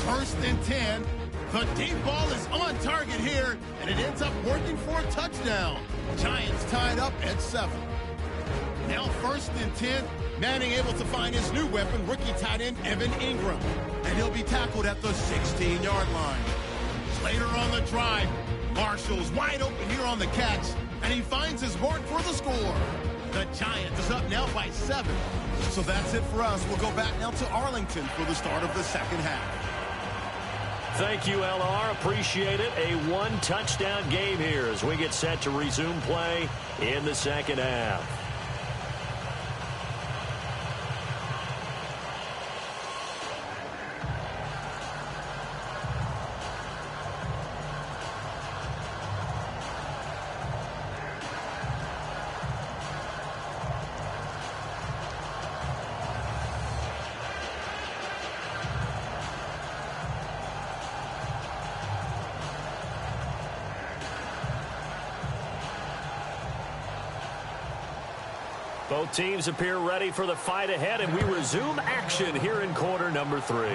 First and 10. The deep ball is on target here, and it ends up working for a touchdown. Giants tied up at 7. Now first and 10. Manning able to find his new weapon, rookie tight end Evan Ingram. And he'll be tackled at the 16-yard line. Later on the drive, Marshall's wide open here on the catch. And he finds his mark for the score. The Giants is up now by 7. So that's it for us. We'll go back now to Arlington for the start of the second half. Thank you, LR. Appreciate it. A one-touchdown game here as we get set to resume play in the second half. Both teams appear ready for the fight ahead, and we resume action here in quarter number 3.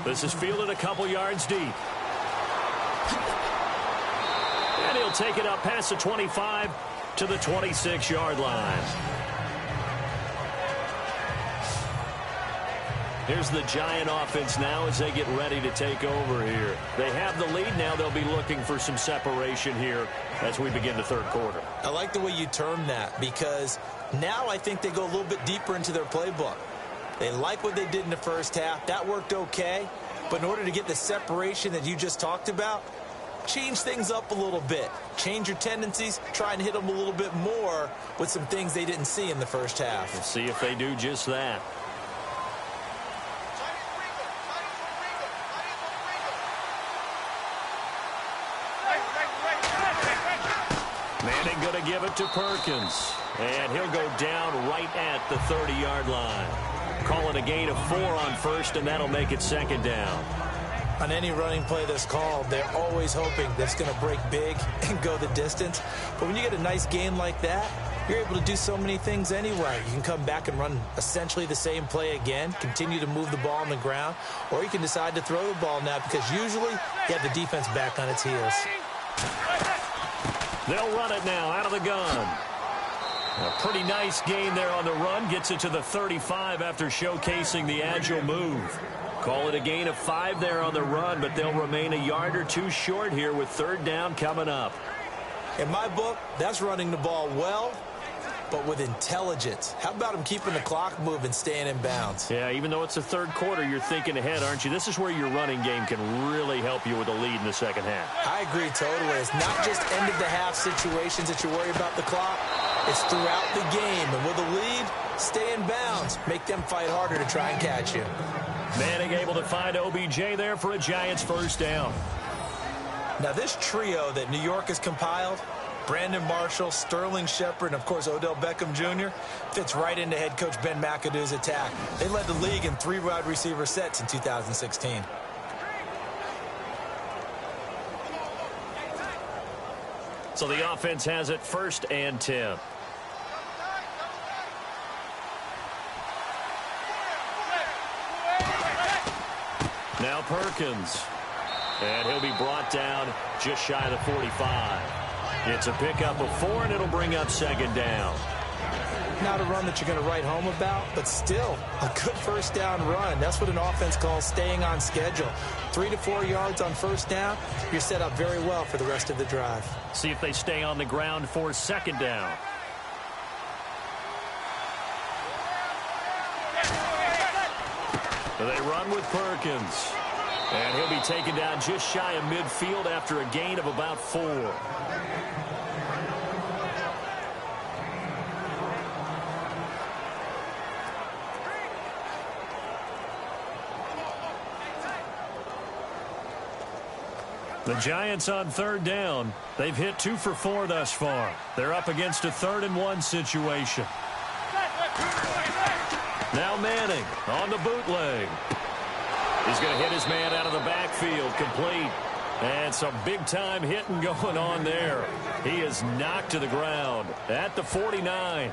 This is fielded a couple yards deep. And he'll take it up past the 25 to the 26-yard line. Here's the Giant offense now as they get ready to take over here. They have the lead now. They'll be looking for some separation here as we begin the third quarter. I like the way you term that because now I think they go a little bit deeper into their playbook. They like what they did in the first half. That worked okay. But in order to get the separation that you just talked about, change things up a little bit. Change your tendencies. Try and hit them a little bit more with some things they didn't see in the first half. We'll see if they do just that. Manning going to give it to Perkins. And he'll go down right at the 30-yard line. Call it a gain of 4 on first, and that'll make it second down. On any running play that's called, they're always hoping that it's going to break big and go the distance. But when you get a nice gain like that, you're able to do so many things anyway. You can come back and run essentially the same play again, continue to move the ball on the ground, or you can decide to throw the ball now because usually you have the defense back on its heels. They'll run it now out of the gun. A pretty nice gain there on the run. Gets it to the 35 after showcasing the agile move. Call it a gain of 5 there on the run, but they'll remain a yard or 2 short here with third down coming up. In my book, that's running the ball well, but with intelligence. How about him keeping the clock moving, staying in bounds? Yeah, even though it's the third quarter, you're thinking ahead, aren't you? This is where your running game can really help you with a lead in the second half. I agree totally. It's not just end-of-the-half situations that you worry about the clock. It's throughout the game. And with a lead, stay in bounds. Make them fight harder to try and catch you. Manning able to find OBJ there for a Giants first down. Now, this trio that New York has compiled, Brandon Marshall, Sterling Shepard, and, of course, Odell Beckham Jr., fits right into head coach Ben McAdoo's attack. They led the league in 3 wide receiver sets in 2016. So the offense has it 1st and 10. Now Perkins. And he'll be brought down just shy of the 45. It's a pickup of 4, and it'll bring up second down. Not a run that you're going to write home about, but still a good first down run. That's what an offense calls staying on schedule. 3 to 4 yards on first down, you're set up very well for the rest of the drive. See if they stay on the ground for second down. They run with Perkins. And he'll be taken down just shy of midfield after a gain of about 4. The Giants on third down. They've hit 2 for 4 thus far. They're up against a 3rd and 1 situation. Now Manning on the bootleg. He's going to hit his man out of the backfield, complete. And some big-time hitting going on there. He is knocked to the ground at the 49.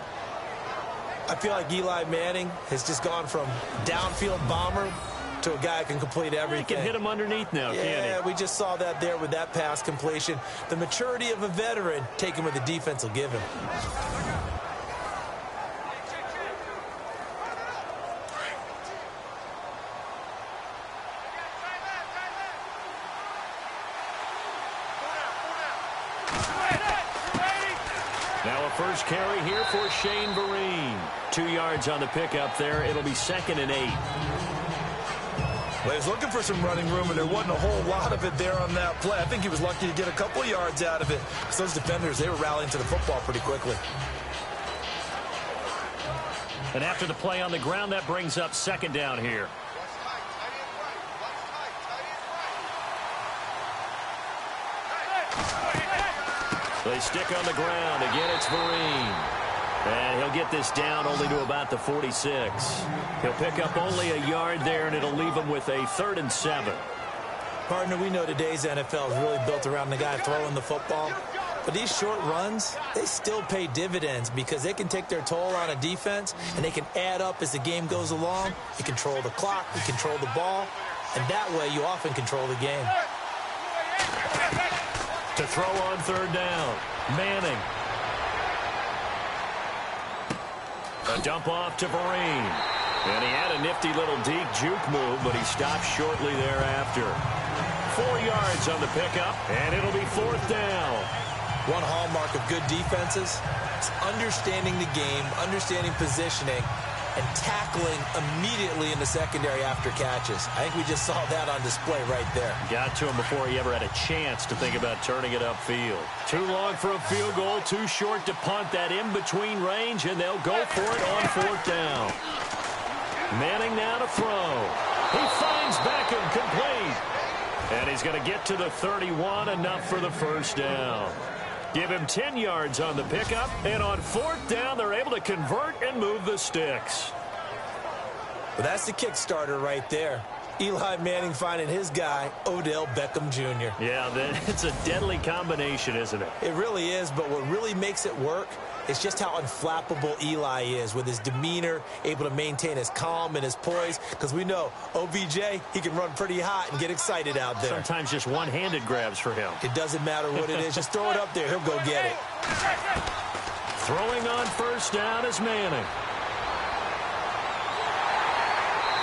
I feel like Eli Manning has just gone from downfield bomber to a guy who can complete everything. He can hit him underneath now, can't he? Yeah, we just saw that there with that pass completion. The maturity of a veteran, taking what the defense will give him. Now a first carry here for Shane Vereen. 2 yards on the pickup there. It'll be 2nd and 8. Well, he was looking for some running room, and there wasn't a whole lot of it there on that play. I think he was lucky to get a couple yards out of it, because those defenders, they were rallying to the football pretty quickly. And after the play on the ground, that brings up 2nd down here. They stick on the ground. Again, it's Vereen. And he'll get this down only to about the 46. He'll pick up only a yard there, and it'll leave him with a 3rd and 7. Partner, we know today's NFL is really built around the guy throwing the football. But these short runs, they still pay dividends because they can take their toll on a defense, and they can add up as the game goes along. You control the clock, you control the ball, and that way you often control the game. To throw on 3rd down, Manning. A dump off to Vereen. And he had a nifty little deep juke move, but he stopped shortly thereafter. 4 yards on the pickup, and it'll be 4th down. One hallmark of good defenses is understanding the game, understanding positioning, and tackling immediately in the secondary after catches. I think we just saw that on display right there. Got to him before he ever had a chance to think about turning it upfield. Too long for a field goal, too short to punt. That in-between range, and they'll go for it on 4th down. Manning now to throw. He finds Beckham complete. And he's going to get to the 31, enough for the 1st down. Give him 10 yards on the pickup, and on 4th down, they're able to convert and move the sticks. Well, that's the kickstarter right there. Eli Manning finding his guy, Odell Beckham Jr. Yeah, it's a deadly combination, isn't it? It really is, but what really makes it work is just how unflappable Eli is with his demeanor, able to maintain his calm and his poise, because we know OBJ, he can run pretty hot and get excited out there. Sometimes just one-handed grabs for him. It doesn't matter what it is. Just throw it up there. He'll go get it. Throwing on 1st down is Manning.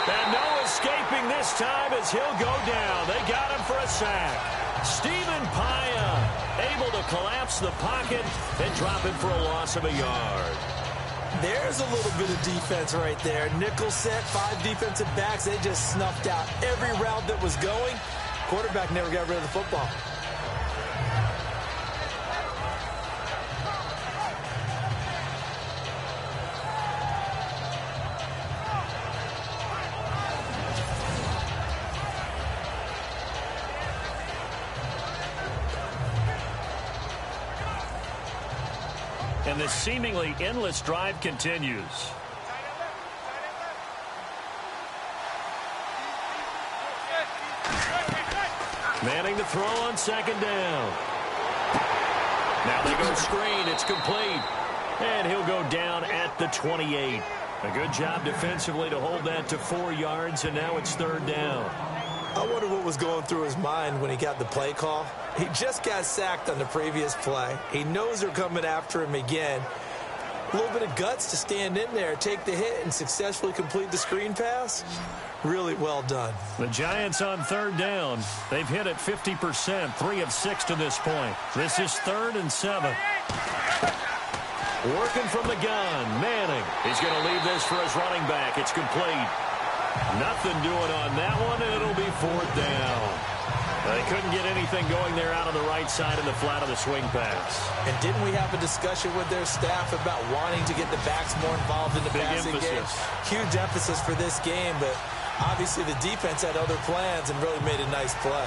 And no escaping this time as he'll go down. They got him for a sack. Stephen Paya able to collapse the pocket and drop it for a loss of a yard. There's a little bit of defense right there. Nickel set, 5 defensive backs. They just snuffed out every route that was going. Quarterback never got rid of the football. And this seemingly endless drive continues. Manning to throw on 2nd down. Now they go screen. It's complete. And he'll go down at the 28. A good job defensively to hold that to 4 yards, and now it's 3rd down. I wonder what was going through his mind when he got the play call. He just got sacked on the previous play. He knows they're coming after him again. A little bit of guts to stand in there, take the hit, and successfully complete the screen pass. Really well done. The Giants on 3rd down. They've hit it 50%, 3 of 6 to this point. This is 3rd and 7. Working from the gun, Manning. He's going to leave this for his running back. It's complete. Nothing doing on that one, and it'll be 4th down. They couldn't get anything going there out on the right side in the flat of the swing pass. And didn't we have a discussion with their staff about wanting to get the backs more involved in the passing game? Huge emphasis for this game, but obviously the defense had other plans and really made a nice play.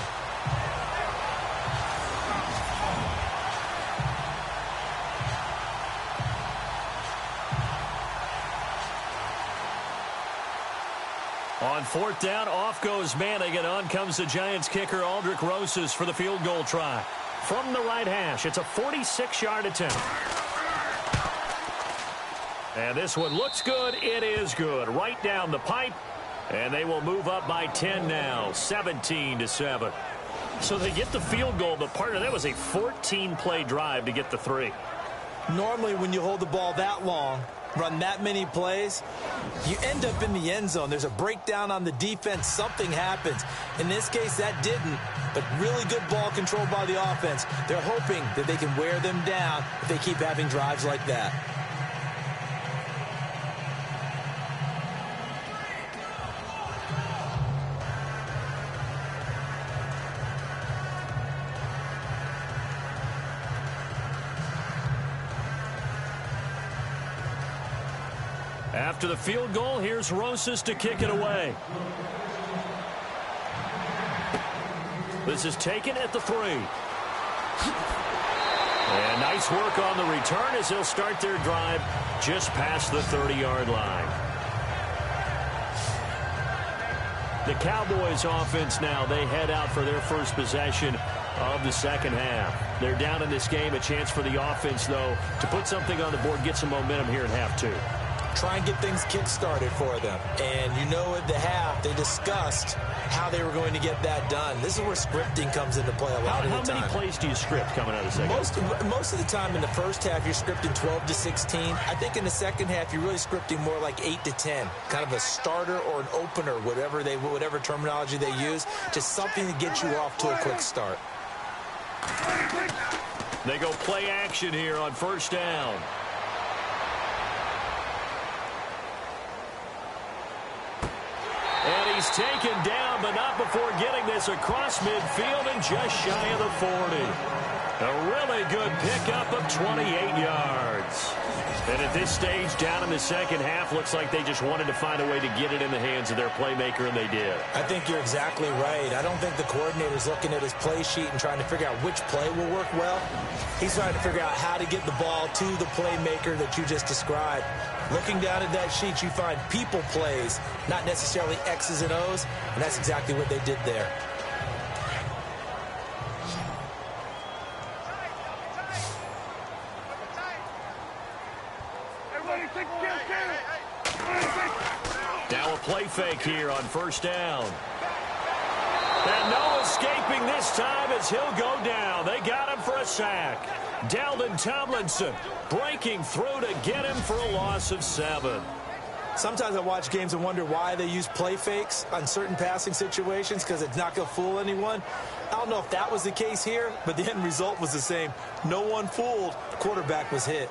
On 4th down, off goes Manning, and on comes the Giants kicker, Aldrich Rosas, for the field goal try. From the right hash, it's a 46-yard attempt. And this one looks good. It is good. Right down the pipe, and they will move up by 10 now, 17-7. So they get the field goal, but partner, that was a 14-play drive to get the 3. Normally when you hold the ball that long, run that many plays, you end up in the end zone. There's a breakdown on the defense. Something happens. In this case, that didn't, but really good ball control by the offense. They're hoping that they can wear them down if they keep having drives like that. After the field goal, here's Rosas to kick it away. This is taken at the 3. And nice work on the return as he'll start their drive just past the 30-yard line. The Cowboys offense now, they head out for their first possession of the second half. They're down in this game. A chance for the offense, though, to put something on the board, get some momentum here in half 2. Try and get things kick-started for them. And you know at the half, they discussed how they were going to get that done. This is where scripting comes into play a lot of the time. How many plays do you script coming out of the second half? Most of the time in the first half, you're scripting 12 to 16. I think in the second half, you're really scripting more like 8 to 10. Kind of a starter or an opener, whatever terminology they use. Just something to get you off to a quick start. They go play action here on first down. And he's taken down, but not before getting this across midfield and just shy of the 40. A really good pickup of 28 yards. And at this stage, down in the second half, looks like they just wanted to find a way to get it in the hands of their playmaker, and they did. I think you're exactly right. I don't think the coordinator's looking at his play sheet and trying to figure out which play will work well. He's trying to figure out how to get the ball to the playmaker that you just described. Looking down at that sheet, you find people plays, not necessarily X's and O's, and that's exactly what they did there. Now a play fake here on first down. And no escaping this time as he'll go down. They got him for a sack. Dalvin Tomlinson breaking through to get him for a loss of 7. Sometimes I watch games and wonder why they use play fakes on certain passing situations, because it's not going to fool anyone. I don't know if that was the case here, but the end result was the same. No one fooled. The quarterback was hit.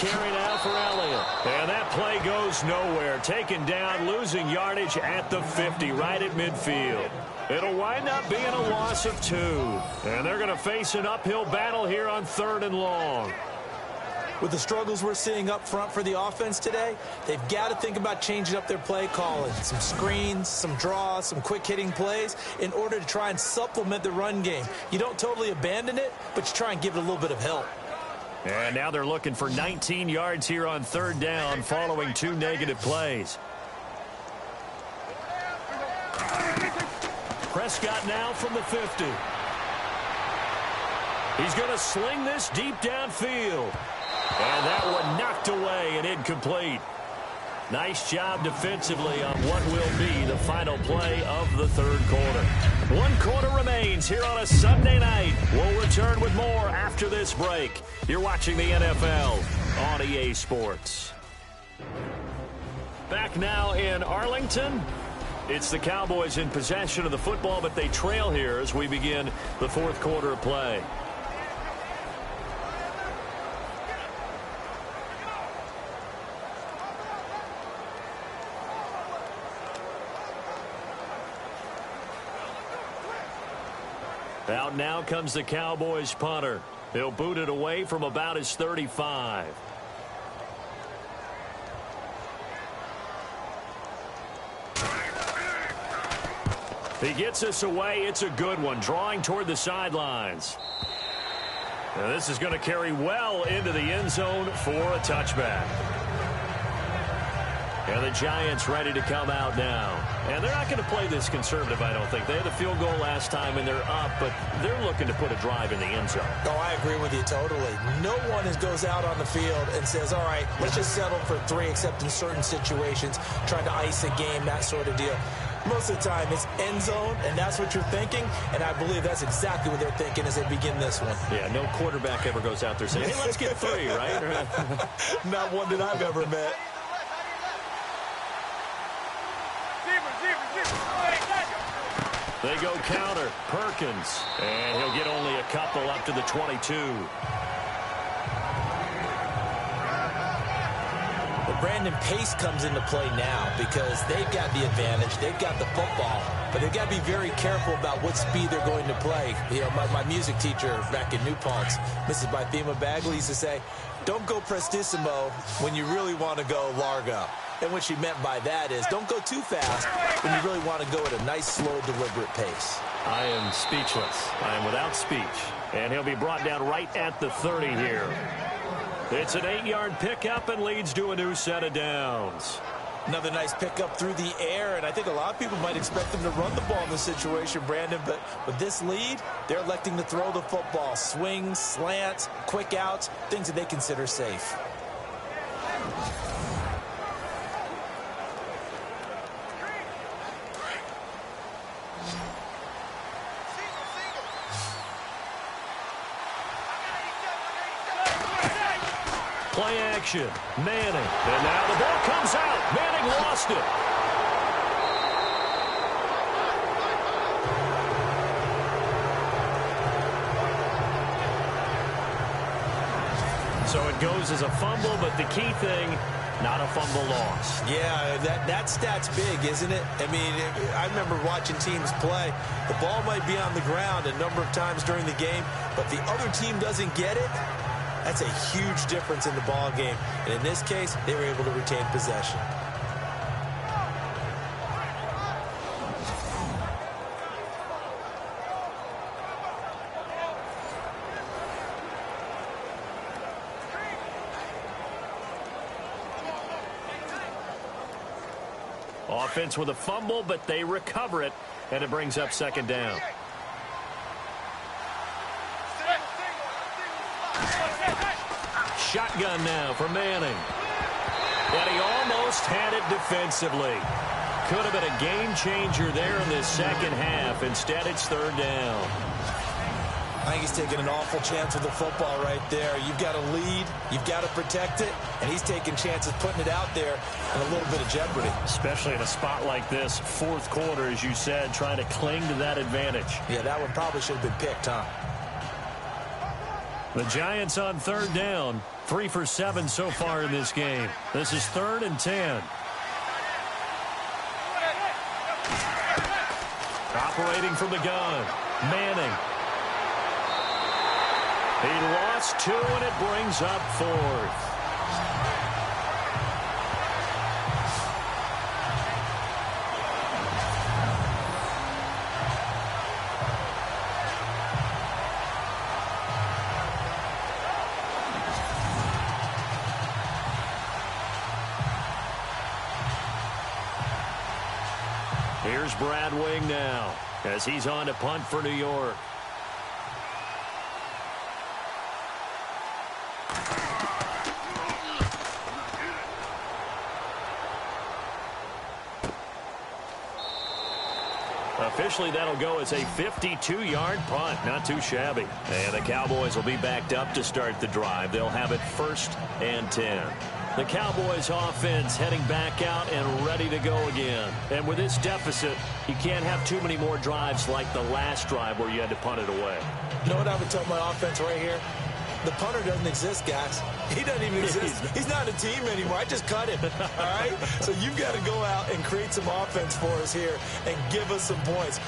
Carry now for Elliott. And that play goes nowhere. Taken down, losing yardage at the 50, right at midfield. It'll wind up being a loss of 2. And they're going to face an uphill battle here on 3rd and long. With the struggles we're seeing up front for the offense today, they've got to think about changing up their play calling. Some screens, some draws, some quick-hitting plays in order to try and supplement the run game. You don't totally abandon it, but you try and give it a little bit of help. And now they're looking for 19 yards here on 3rd down following 2 negative plays. Prescott now from the 50. He's going to sling this deep downfield. And that one knocked away and incomplete. Nice job defensively on what will be the final play of the 3rd quarter. 1 quarter remains here on a Sunday night. We'll return with more after this break. You're watching the NFL on EA Sports. Back now in Arlington. It's the Cowboys in possession of the football, but they trail here as we begin the 4th quarter of play. Out now comes the Cowboys punter. He'll boot it away from about his 35. He gets us away. It's a good one, drawing toward the sidelines. And this is going to carry well into the end zone for a touchback. And the Giants ready to come out now. And they're not going to play this conservative, I don't think. They had a field goal last time, and they're up, but they're looking to put a drive in the end zone. Oh, I agree with you totally. No one goes out on the field and says, all right, let's just settle for 3, except in certain situations, trying to ice a game, that sort of deal. Most of the time, it's end zone, and that's what you're thinking, and I believe that's exactly what they're thinking as they begin this one. Yeah, no quarterback ever goes out there saying, hey, let's get 3, right? Not one that I've ever met. They go counter. Perkins. And he'll get only a couple up to the 22. Well, Brandon, pace comes into play now because they've got the advantage. They've got the football. But they've got to be very careful about what speed they're going to play. You know, my music teacher back in New Paltz, Mrs. Bythema Bagley, used to say, don't go prestissimo when you really want to go largo. And what she meant by that is don't go too fast when you really want to go at a nice, slow, deliberate pace. I am speechless. I am without speech. And he'll be brought down right at the 30 here. It's an 8-yard pickup and leads to a new set of downs. Another nice pickup through the air, and I think a lot of people might expect them to run the ball in this situation, Brandon, but with this lead, they're electing to throw the football. Swings, slants, quick outs, things that they consider safe. Play action. Manning. And now the ball comes out. Manning lost it. So it goes as a fumble, but the key thing, not a fumble loss. Yeah, that stat's big, isn't it? I mean, I remember watching teams play. The ball might be on the ground a number of times during the game, but the other team doesn't get it. That's a huge difference in the ball game. And in this case, they were able to retain possession. Offense with a fumble, but they recover it, and it brings up second down. Shotgun now for Manning. And he almost had it defensively. Could have been a game changer there in this second half. Instead, it's third down. I think he's taking an awful chance with the football right there. You've got to lead. You've got to protect it. And he's taking chances putting it out there in a little bit of jeopardy. Especially in a spot like this, fourth quarter, as you said, trying to cling to that advantage. Yeah, that one probably should have been picked, huh? The Giants on third down. 3 for 7 so far in this game. This is 3rd and 10. Operating from the gun. Manning. He lost 2, and it brings up 4th. Here's Brad Wing now as he's on to punt for New York. Officially, that'll go as a 52-yard punt. Not too shabby. And the Cowboys will be backed up to start the drive. They'll have it 1st and 10. The Cowboys offense heading back out and ready to go again. And with this deficit, you can't have too many more drives like the last drive where you had to punt it away. You know what I would tell my offense right here? The punter doesn't exist, guys. He doesn't even exist. He's not a team anymore. I just cut him, all right? So you've got to go out and create some offense for us here and give us some points.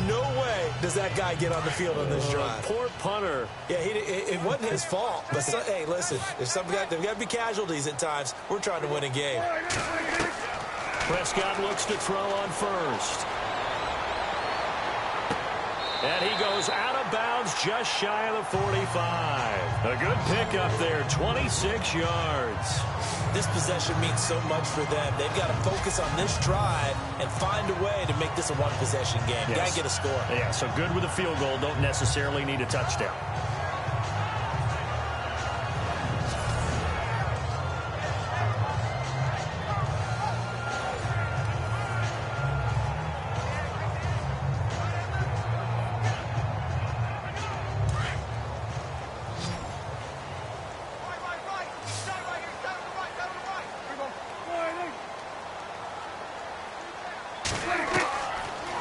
No way does that guy get on the field on this drive. Poor punter. Yeah, it wasn't his fault. But, hey, listen, there's got to be casualties at times. We're trying to win a game. Prescott looks to throw on first. And he goes out of bounds just shy of the 45. A good pickup there, 26 yards. this possession means so much for them. They've got to focus on this drive and find a way to make this a one-possession game. Yes. Got to get a score. Yeah, so good with a field goal. Don't necessarily need a touchdown.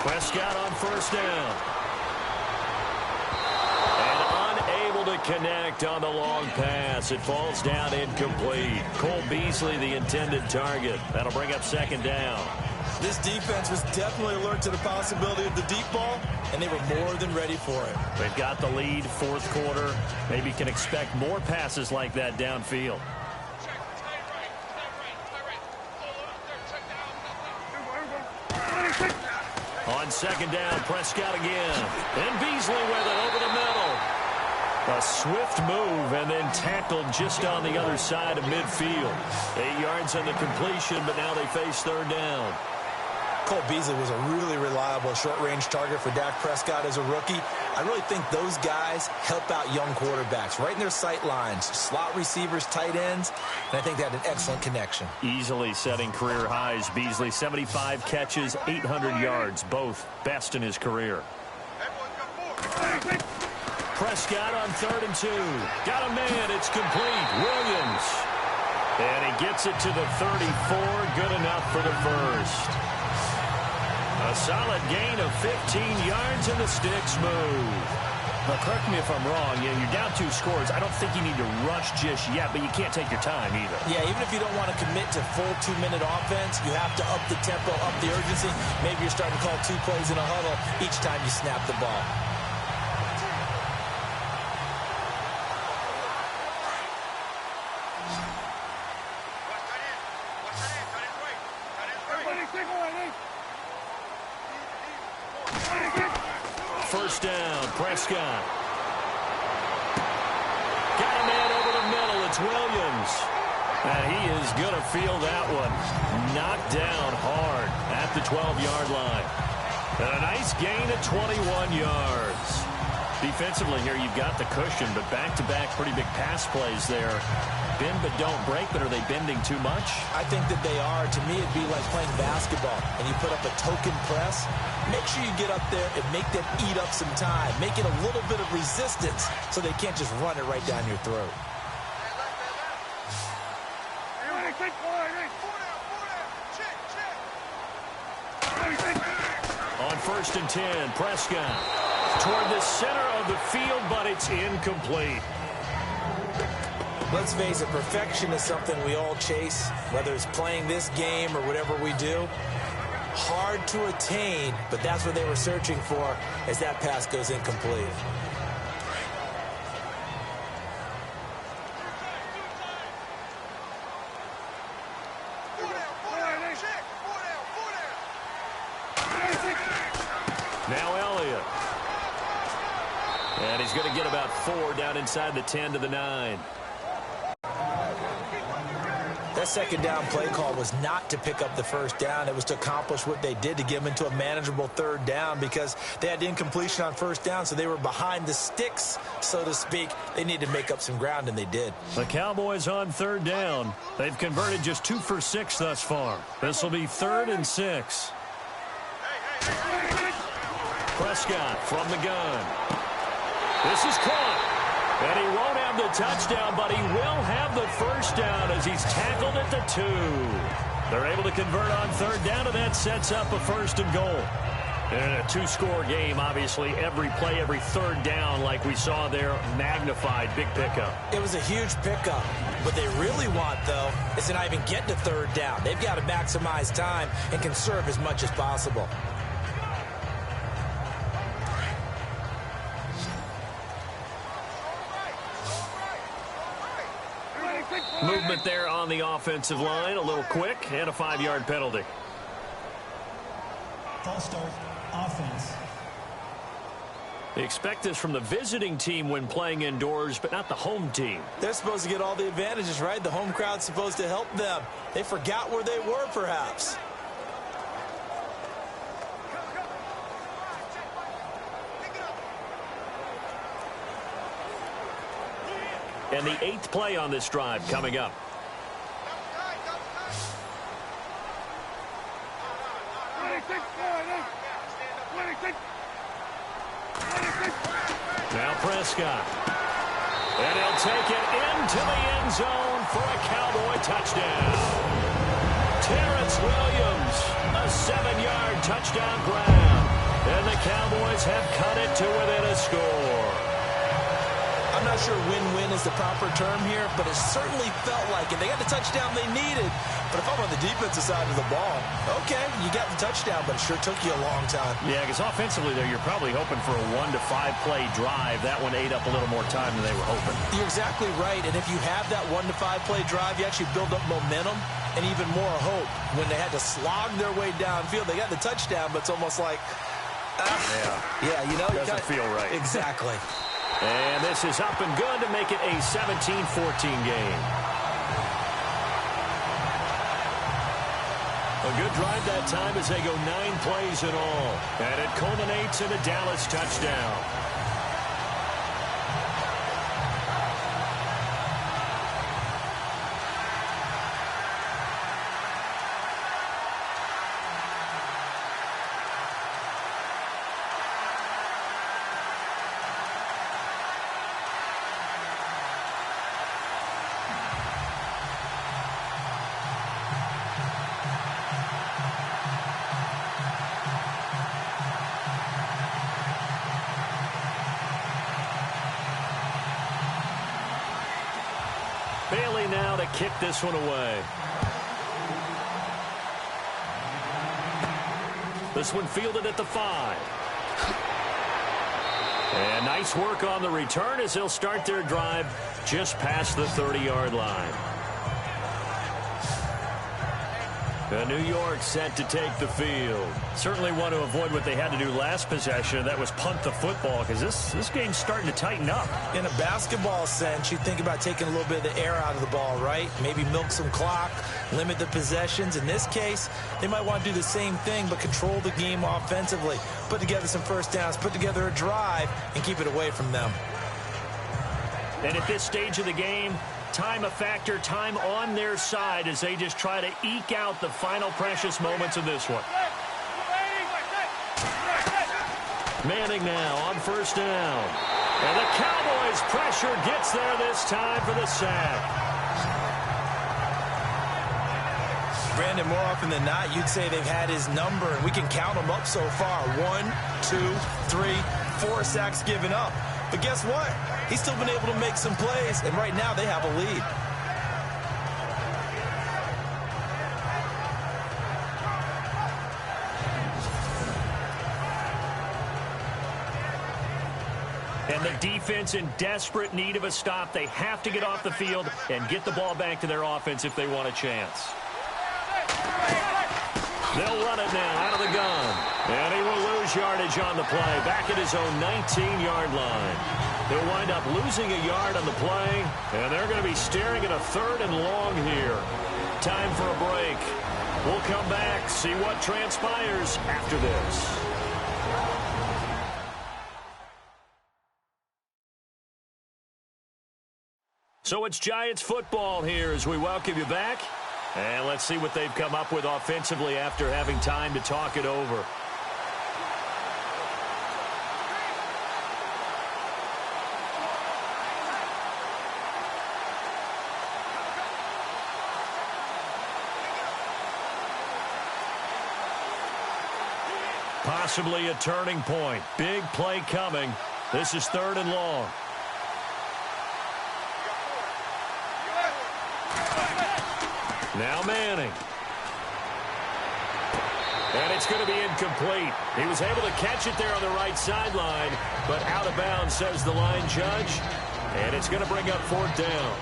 Prescott on first down. And unable to connect on the long pass. It falls down incomplete. Cole Beasley, the intended target. That'll bring up second down. This defense was definitely alert to the possibility of the deep ball, and they were more than ready for it. They've got the lead, fourth quarter. Maybe can expect more passes like that downfield. On second down, Prescott again. And Beasley with it over the middle. A swift move and then tackled just on the other side of midfield. 8 yards on the completion, but now they face third down. Cole Beasley was a really reliable short-range target for Dak Prescott as a rookie. I really think those guys help out young quarterbacks right in their sight lines, slot receivers, tight ends, and I think they had an excellent connection. Easily setting career highs. Beasley, 75 catches, 800 yards, both best in his career. Prescott on 3rd and 2. Got a man. It's complete. Williams. And he gets it to the 34. Good enough for the first. A solid gain of 15 yards and the sticks move. Now, correct me if I'm wrong. You're down 2 scores. I don't think you need to rush just yet, but you can't take your time either. Yeah, even if you don't want to commit to full 2-minute offense, you have to up the tempo, up the urgency. Maybe you're starting to call 2 plays in a huddle each time you snap the ball. First down, Prescott. Got a man over the middle. It's Williams. And he is going to feel that one. Knocked down hard at the 12-yard line. And a nice gain of 21 yards. Defensively here, you've got the cushion, but back-to-back pretty big pass plays there. Bend but don't break, but are they bending too much? I think that they are. To me, it'd be like playing basketball, and you put up a token press. Make sure you get up there and make them eat up some time. Make it a little bit of resistance so they can't just run it right down your throat. On 1st and 10, Prescott toward the center of the field, but it's incomplete. Let's face it, perfection is something we all chase, whether it's playing this game or whatever we do. Hard to attain, but that's what they were searching for as that pass goes incomplete. Now Elliott. And he's going to get about 4 down inside the 10 to the 9. That second down play call was not to pick up the first down. It was to accomplish what they did to get them into a manageable third down because they had incompletion on first down, so they were behind the sticks, so to speak. They needed to make up some ground, and they did. The Cowboys on third down. They've converted just 2 for 6 thus far. This will be 3rd and 6. Prescott from the gun. This is caught. And he won't have the touchdown, but he will have the first down as he's tackled at the 2. They're able to convert on third down, and that sets up a 1st and goal. And a 2-score game, obviously, every play, every third down, like we saw there, magnified, big pickup. It was a huge pickup. What they really want, though, is to not even get to third down. They've got to maximize time and conserve as much as possible. Movement there on the offensive line, a little quick, and a 5-yard penalty. False start, offense. They expect this from the visiting team when playing indoors, but not the home team. They're supposed to get all the advantages, right? The home crowd's supposed to help them. They forgot where they were, perhaps. And the 8th play on this drive coming up. Now Prescott. And he'll take it into the end zone for a Cowboy touchdown. Terrence Williams, a 7-yard touchdown grab. And the Cowboys have cut it to within a score. I'm not sure win-win is the proper term here, but it certainly felt like it. They got the touchdown they needed, but if I'm on the defensive side of the ball, okay, you got the touchdown, but it sure took you a long time. Yeah, because offensively, though, you're probably hoping for a 1 to 5 play drive. That one ate up a little more time than they were hoping. You're exactly right, and if you have that 1 to 5 play drive, you actually build up momentum and even more hope. When they had to slog their way downfield, they got the touchdown, but it's almost like, yeah, you know, doesn't feel right. Exactly. And this is up and good to make it a 17-14 game. A good drive that time as they go 9 plays in all. And it culminates in a Dallas touchdown. Bailey now to kick this one away. This one fielded at the 5. And nice work on the return as they'll start their drive just past the 30-yard line. New York set to take the field. Certainly want to avoid what they had to do last possession. That was punt the football, because this game's starting to tighten up. In a basketball sense, you think about taking a little bit of the air out of the ball, right? Maybe milk some clock, limit the possessions. In this case, they might want to do the same thing, but control the game offensively. Put together some first downs, put together a drive, and keep it away from them. And at this stage of the game, time a factor, time on their side as they just try to eke out the final precious moments of this one. Manning now on first down. And the Cowboys pressure gets there this time for the sack. Brandon, more often than not, you'd say they've had his number, and we can count them up so far. 1, 2, 3, 4 sacks given up. But guess what? He's still been able to make some plays, and right now they have a lead. And the defense in desperate need of a stop. They have to get off the field and get the ball back to their offense if they want a chance. They'll run it now out of the gun. And he will lose yardage on the play, back at his own 19-yard line. They'll wind up losing a yard on the play, and they're going to be staring at a 3rd and long here. Time for a break. We'll come back, see what transpires after this. So it's Giants football here as we welcome you back. And let's see what they've come up with offensively after having time to talk it over. Possibly a turning point. Big play coming. This is 3rd and long. Now Manning. And it's going to be incomplete. He was able to catch it there on the right sideline, but out of bounds, says the line judge. And it's going to bring up 4th down.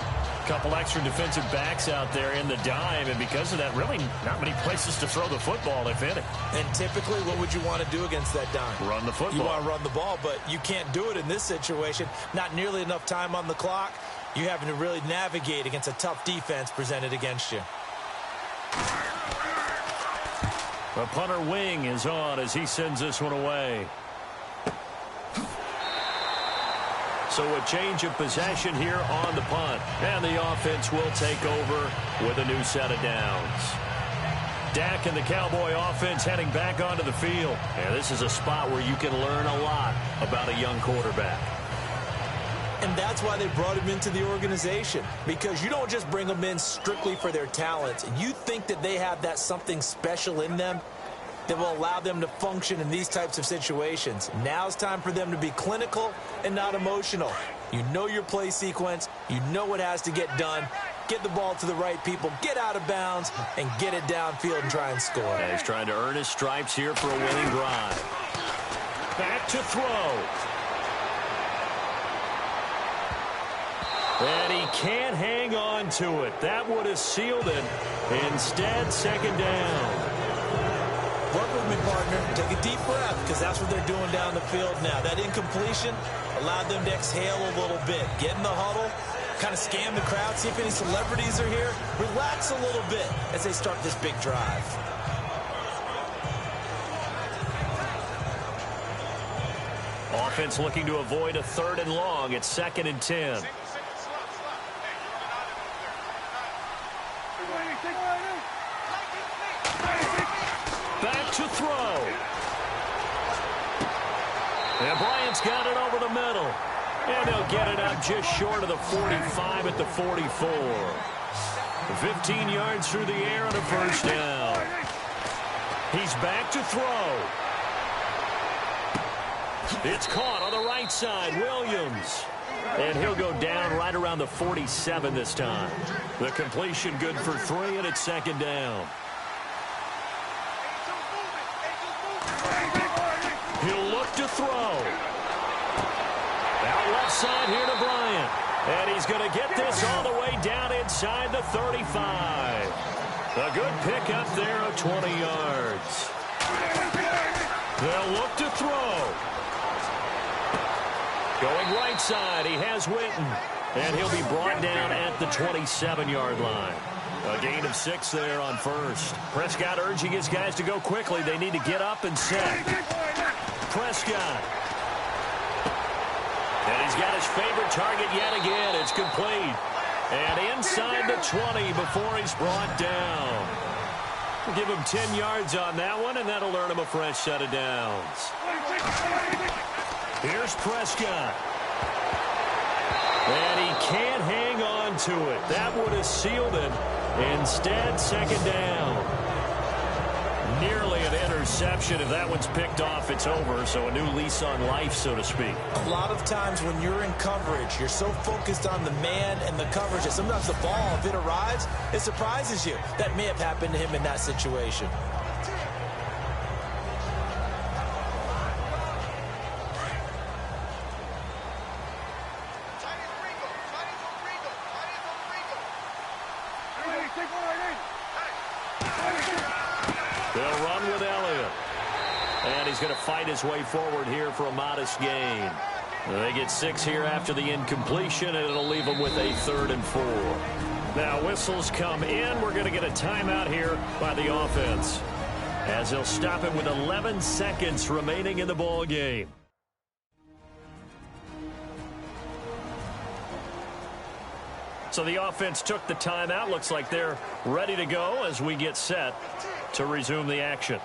Couple extra defensive backs out there in the dime, and because of that, really not many places to throw the football, if any. And typically, what would you want to do against that dime? Run the football. You want to run the ball, but you can't do it in this situation. Not nearly enough time on the clock. You're having to really navigate against a tough defense presented against you. The punter wing is on as he sends this one away. So a change of possession here on the punt. And the offense will take over with a new set of downs. Dak and the Cowboy offense heading back onto the field. And this is a spot where you can learn a lot about a young quarterback. And that's why they brought him into the organization. Because you don't just bring them in strictly for their talents. And you think that they have that something special in them that will allow them to function in these types of situations. Now it's time for them to be clinical and not emotional. You know your play sequence. You know what has to get done. Get the ball to the right people, get out of bounds, and get it downfield and try and score. Yeah, he's trying to earn his stripes here for a winning drive. Back to throw. And he can't hang on to it. That would have sealed it. Instead, second down. Work with me, partner. Take a deep breath, because that's what they're doing down the field now. That incompletion allowed them to exhale a little bit. Get in the huddle, kind of scan the crowd, see if any celebrities are here. Relax a little bit as they start this big drive. Offense looking to avoid a 3rd and long. It's 2nd and 10. Back to throw. And Bryant's got it over the middle. And they'll get it out just short of the 45 at the 44. 15 yards through the air and a first down. He's back to throw. It's caught on the right side. Williams. And he'll go down right around the 47 this time. The completion good for 3, and it's 2nd down. He'll look to throw. Out left side here to Bryant. And he's going to get this all the way down inside the 35. A good pick up there of 20 yards. They'll look to throw. Going right side, he has Witten. And he'll be brought down at the 27-yard line. A gain of 6 there on first. Prescott urging his guys to go quickly. They need to get up and set. Prescott. And he's got his favorite target yet again. It's complete. And inside the 20 before he's brought down. We'll give him 10 yards on that one, and that'll earn him a fresh set of downs. Here's Prescott. And he can't hang on to it. That would have sealed it. Instead, 2nd down. Nearly an interception. If that one's picked off, it's over. So a new lease on life, so to speak. A lot of times when you're in coverage, you're so focused on the man and the coverage that sometimes the ball, if it arrives, it surprises you. That may have happened to him in that situation. They'll run with Elliott. And he's going to fight his way forward here for a modest gain. They get 6 here after the incompletion, and it'll leave them with a 3rd and 4. Now whistles come in. We're going to get a timeout here by the offense, as they'll stop it with 11 seconds remaining in the ball game. So the offense took the timeout. Looks like they're ready to go as we get set to resume the action.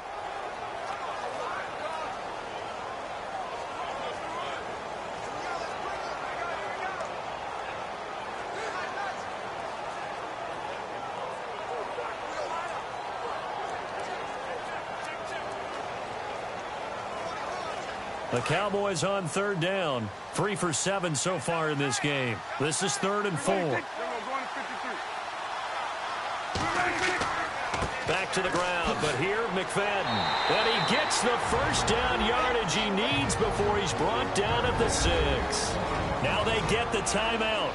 The Cowboys on 3rd down. 3 for 7 so far in this game. This is 3rd and 4. Back to the ground, but here, McFadden. And he gets the first down yardage he needs before he's brought down at the 6. Now they get the timeout.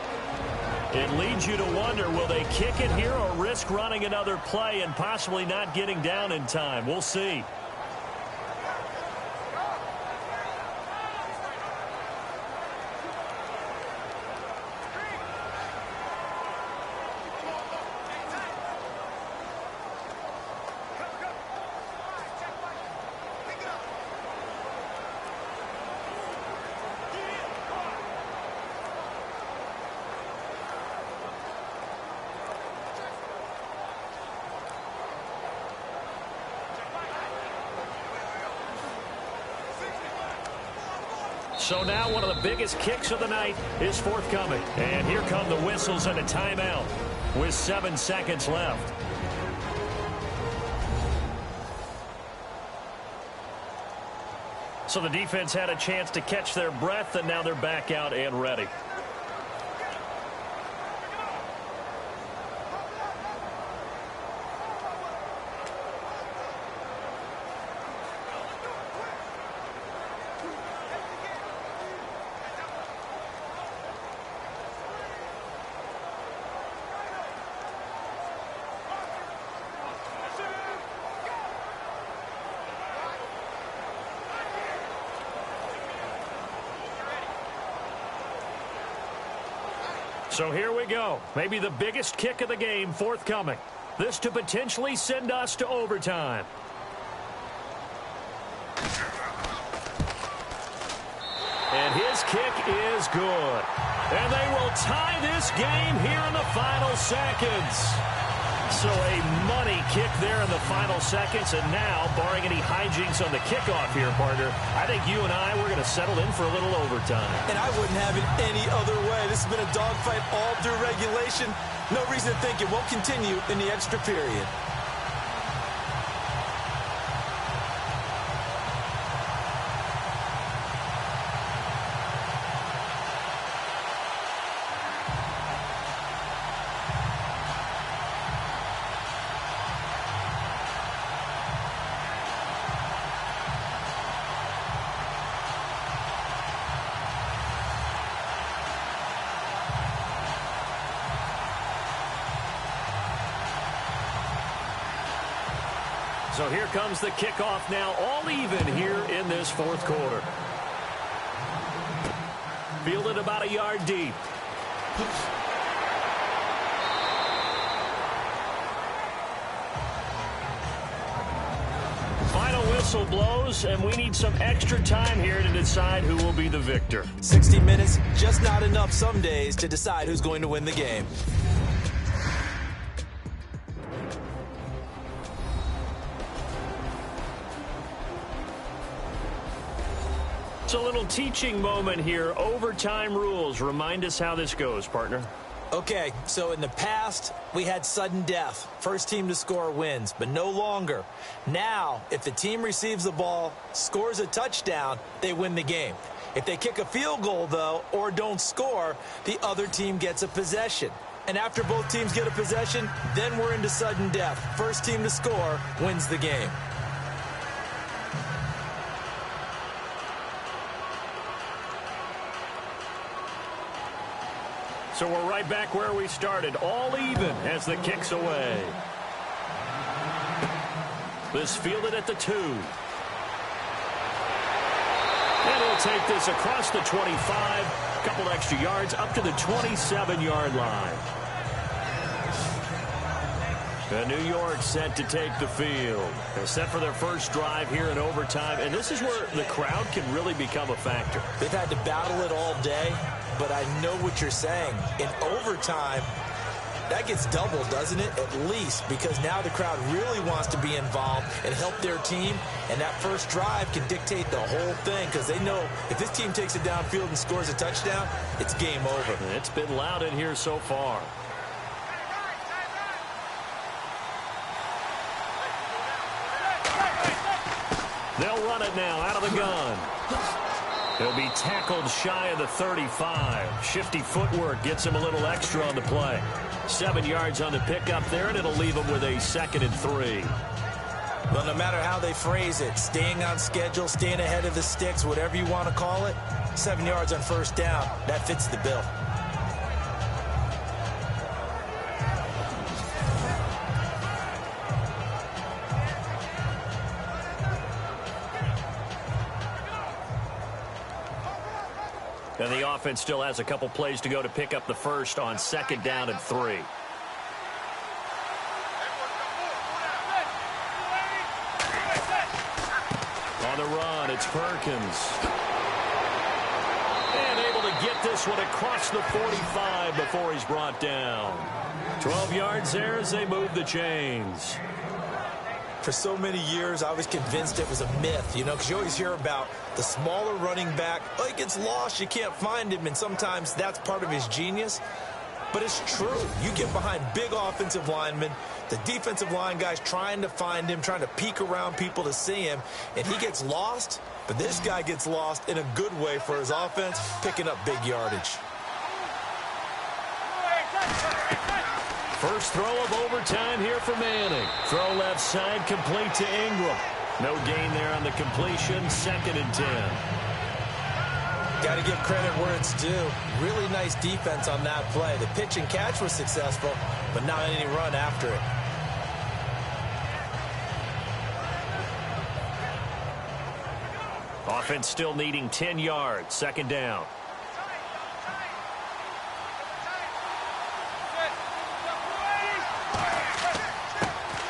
It leads you to wonder, will they kick it here or risk running another play and possibly not getting down in time? We'll see. So now one of the biggest kicks of the night is forthcoming. And here come the whistles and a timeout with 7 seconds left. So the defense had a chance to catch their breath, and now they're back out and ready. So here we go. Maybe the biggest kick of the game forthcoming. This to potentially send us to overtime. And his kick is good. And they will tie this game here in the final seconds. So a money kick there in the final seconds. And now, barring any hijinks on the kickoff here, partner, I think you and I, we're going to settle in for a little overtime. And I wouldn't have it any other way. This has been a dogfight all through regulation. No reason to think it won't continue in the extra period. So here comes the kickoff now, all even here in this fourth quarter. Fielded about a yard deep. Final whistle blows, and we need some extra time here to decide who will be the victor. 60 minutes, just not enough some days to decide who's going to win the game. It's a little teaching moment here. Overtime rules. Remind us how this goes, partner. Okay, so in the past, we had sudden death. First team to score wins, but no longer. Now, if the team receives the ball, scores a touchdown, they win the game. If they kick a field goal, though, or don't score, the other team gets a possession. And after both teams get a possession, then we're into sudden death. First team to score wins the game. So we're right back where we started, all even as the kick's away. This fielded at the 2. And he'll take this across the 25, a couple extra yards up to the 27-yard line. New York set to take the field. They're set for their first drive here in overtime, and this is where the crowd can really become a factor. They've had to battle it all day, but I know what you're saying. In overtime, that gets doubled, doesn't it? At least, because now the crowd really wants to be involved and help their team, and that first drive can dictate the whole thing because they know if this team takes it downfield and scores a touchdown, it's game over. It's been loud in here so far. They'll run it now out of the gun. He'll be tackled shy of the 35. Shifty footwork gets him a little extra on the play. 7 yards on the pickup there, and it'll leave him with a 2nd and 3. Well, no matter how they phrase it, staying on schedule, staying ahead of the sticks, whatever you want to call it, 7 yards on first down, that fits the bill. And the offense still has a couple plays to go to pick up the first on 2nd down and 3. On the run, it's Perkins. And able to get this one across the 45 before he's brought down. 12 yards there as they move the chains. For so many years, I was convinced it was a myth, because you always hear about the smaller running back. Oh, he gets lost, you can't find him, and sometimes that's part of his genius. But it's true. You get behind big offensive linemen, the defensive line guys trying to find him, trying to peek around people to see him, and he gets lost. But this guy gets lost in a good way for his offense, picking up big yardage. First throw of overtime here for Manning. Throw left side, complete to Ingram. No gain there on the completion, 2nd and 10. Got to give credit where it's due. Really nice defense on that play. The pitch and catch was successful, but not any run after it. Offense still needing 10 yards, 2nd down.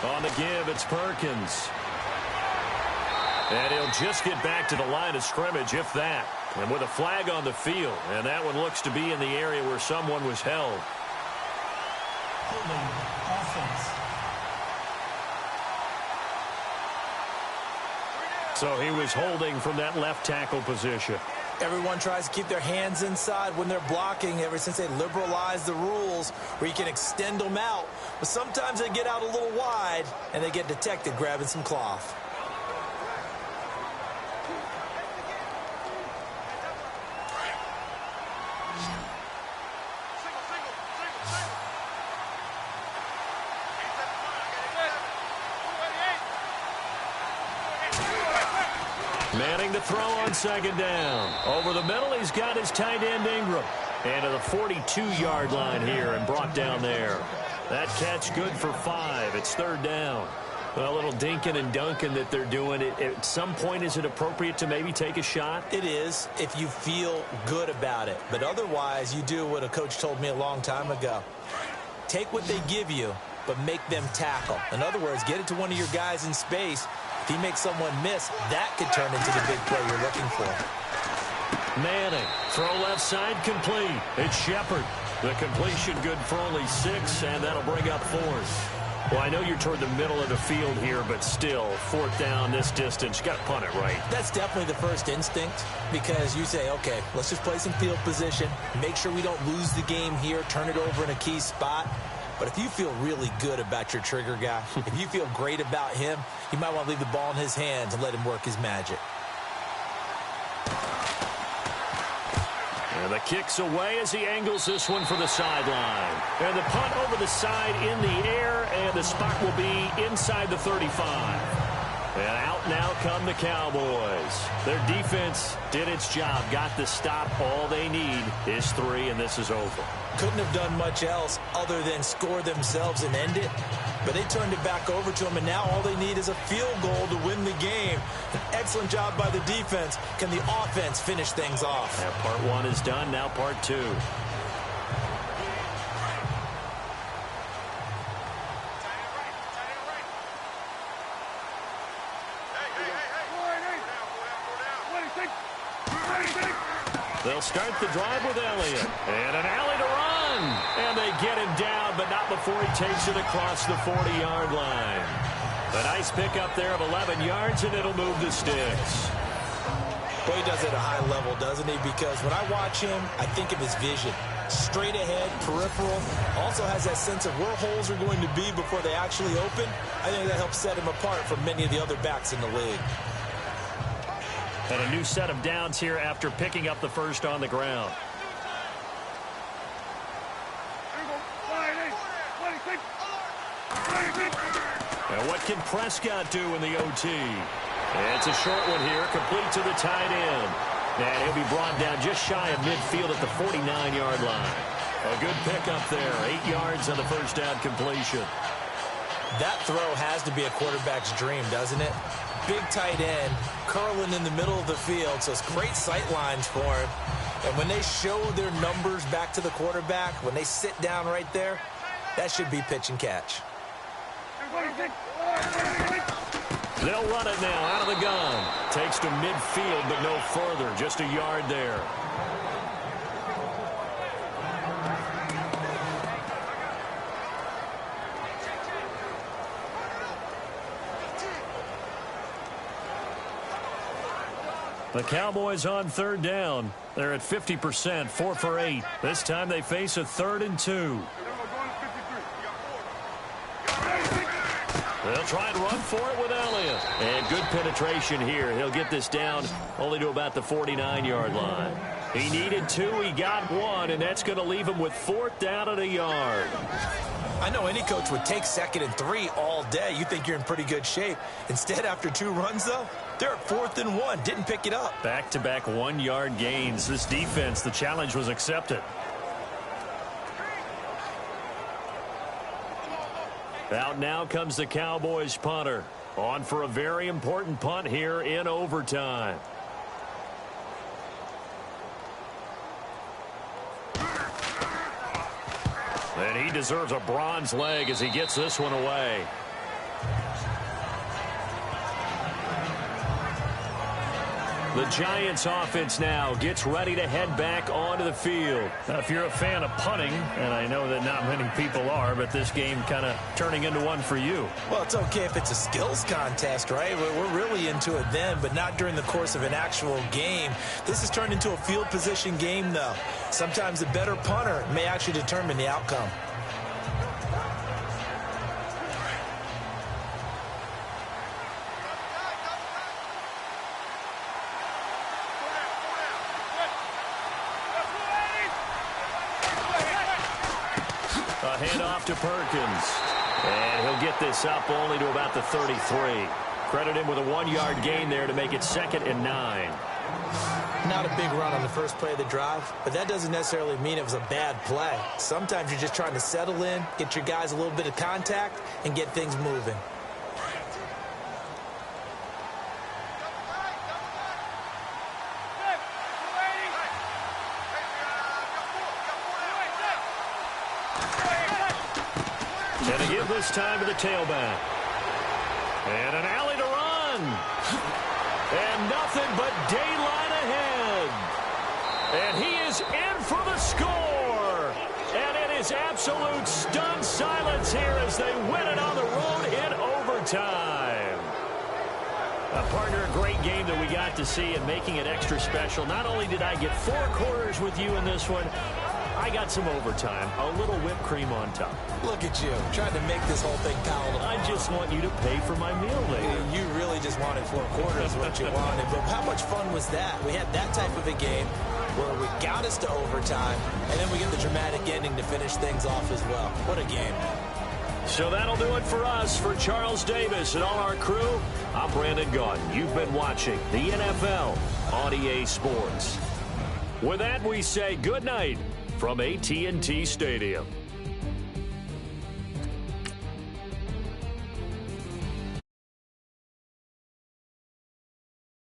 On the give, it's Perkins. And he'll just get back to the line of scrimmage, if that. And with a flag on the field, and that one looks to be in the area where someone was held. Holding offense. So he was holding from that left tackle position. Everyone tries to keep their hands inside when they're blocking ever since they liberalized the rules where you can extend them out. But sometimes they get out a little wide and they get detected grabbing some cloth. Manning to throw on 2nd down. Over the middle, he's got his tight end Ingram. And to the 42-yard line here and brought down there. That catch good for 5. It's 3rd down. A little dinking and dunking that they're doing. At some point, is it appropriate to maybe take a shot? It is if you feel good about it. But otherwise, you do what a coach told me a long time ago. Take what they give you, but make them tackle. In other words, get it to one of your guys in space. If he makes someone miss, that could turn into the big play you're looking for. Manning, throw left side, complete. It's Shepard. The completion good for only 6, and that'll bring up 4th. Well, I know you're toward the middle of the field here, but still, 4th down this distance. You got to punt it right. That's definitely the first instinct because you say, okay, let's just play some field position, make sure we don't lose the game here, turn it over in a key spot. But if you feel really good about your trigger guy, if you feel great about him, you might want to leave the ball in his hands and let him work his magic. And the kick's away as he angles this one for the sideline. And the punt over the side in the air, and the spot will be inside the 35. And out now come the Cowboys. Their defense did its job, got the stop. All they need is 3, and this is over. Couldn't have done much else other than score themselves and end it. But they turned it back over to them, and now all they need is a field goal to win the game. An excellent job by the defense. Can the offense finish things off? Yeah, part 1 is done, now part 2. They'll start the drive with Elliott. And an alley to run. And they get him down, but not before he takes it across the 40-yard line. A nice pickup there of 11 yards, and it'll move the sticks. Boy, he does it at a high level, doesn't he? Because when I watch him, I think of his vision. Straight ahead, peripheral. Also has that sense of where holes are going to be before they actually open. I think that helps set him apart from many of the other backs in the league. And a new set of downs here after picking up the first on the ground. And what can Prescott do in the OT? And it's a short one here, complete to the tight end. And he'll be brought down just shy of midfield at the 49-yard line. A good pickup there, 8 yards on the first down completion. That throw has to be a quarterback's dream, doesn't it? Big tight end, curling in the middle of the field, so it's great sight lines for him. And when they show their numbers back to the quarterback, when they sit down right there, that should be pitch and catch. They'll run it now out of the gun. Takes to midfield, but no further. Just a yard there. The Cowboys on third down. They're at 50%, 4 for 8. This time they face a 3rd and 2. They'll try and run for it with Elliott. And good penetration here. He'll get this down only to about the 49-yard line. He needed 2. He got 1, and that's going to leave him with 4th down and a yard. I know any coach would take 2nd and 3 all day. You think you're in pretty good shape. Instead, after 2 runs, though, they're at 4th and 1. Didn't pick it up. Back-to-back 1-yard gains. This defense, the challenge was accepted. Out now comes the Cowboys punter. On for a very important punt here in overtime. And he deserves a bronze leg as he gets this one away. The Giants offense now gets ready to head back onto the field. Now, if you're a fan of punting, and I know that not many people are, but this game kind of turning into one for you. Well, it's okay if it's a skills contest, right? We're really into it then, but not during the course of an actual game. This has turned into a field position game, though. Sometimes the better punter may actually determine the outcome. Handoff to Perkins. And he'll get this up only to about the 33. Credit him with a 1-yard gain there to make it 2nd and 9. Not a big run on the first play of the drive, but that doesn't necessarily mean it was a bad play. Sometimes you're just trying to settle in, get your guys a little bit of contact, and get things moving. And to give this time to the tailback. And an alley to run. And nothing but daylight ahead. And he is in for the score. And it is absolute stunned silence here as they win it on the road in overtime. Partner, a great game that we got to see and making it extra special. Not only did I get 4 quarters with you in this one, I got some overtime, a little whipped cream on top. Look at you, trying to make this whole thing palatable. I just want you to pay for my meal later. You really just wanted 4 quarters what you wanted, but how much fun was that? We had that type of a game where we got us to overtime, and then we get the dramatic ending to finish things off as well. What a game. So that'll do it for us. For Charles Davis and all our crew, I'm Brandon Gaudin. You've been watching the NFL on EA Sports. With that, we say good night from AT&T Stadium.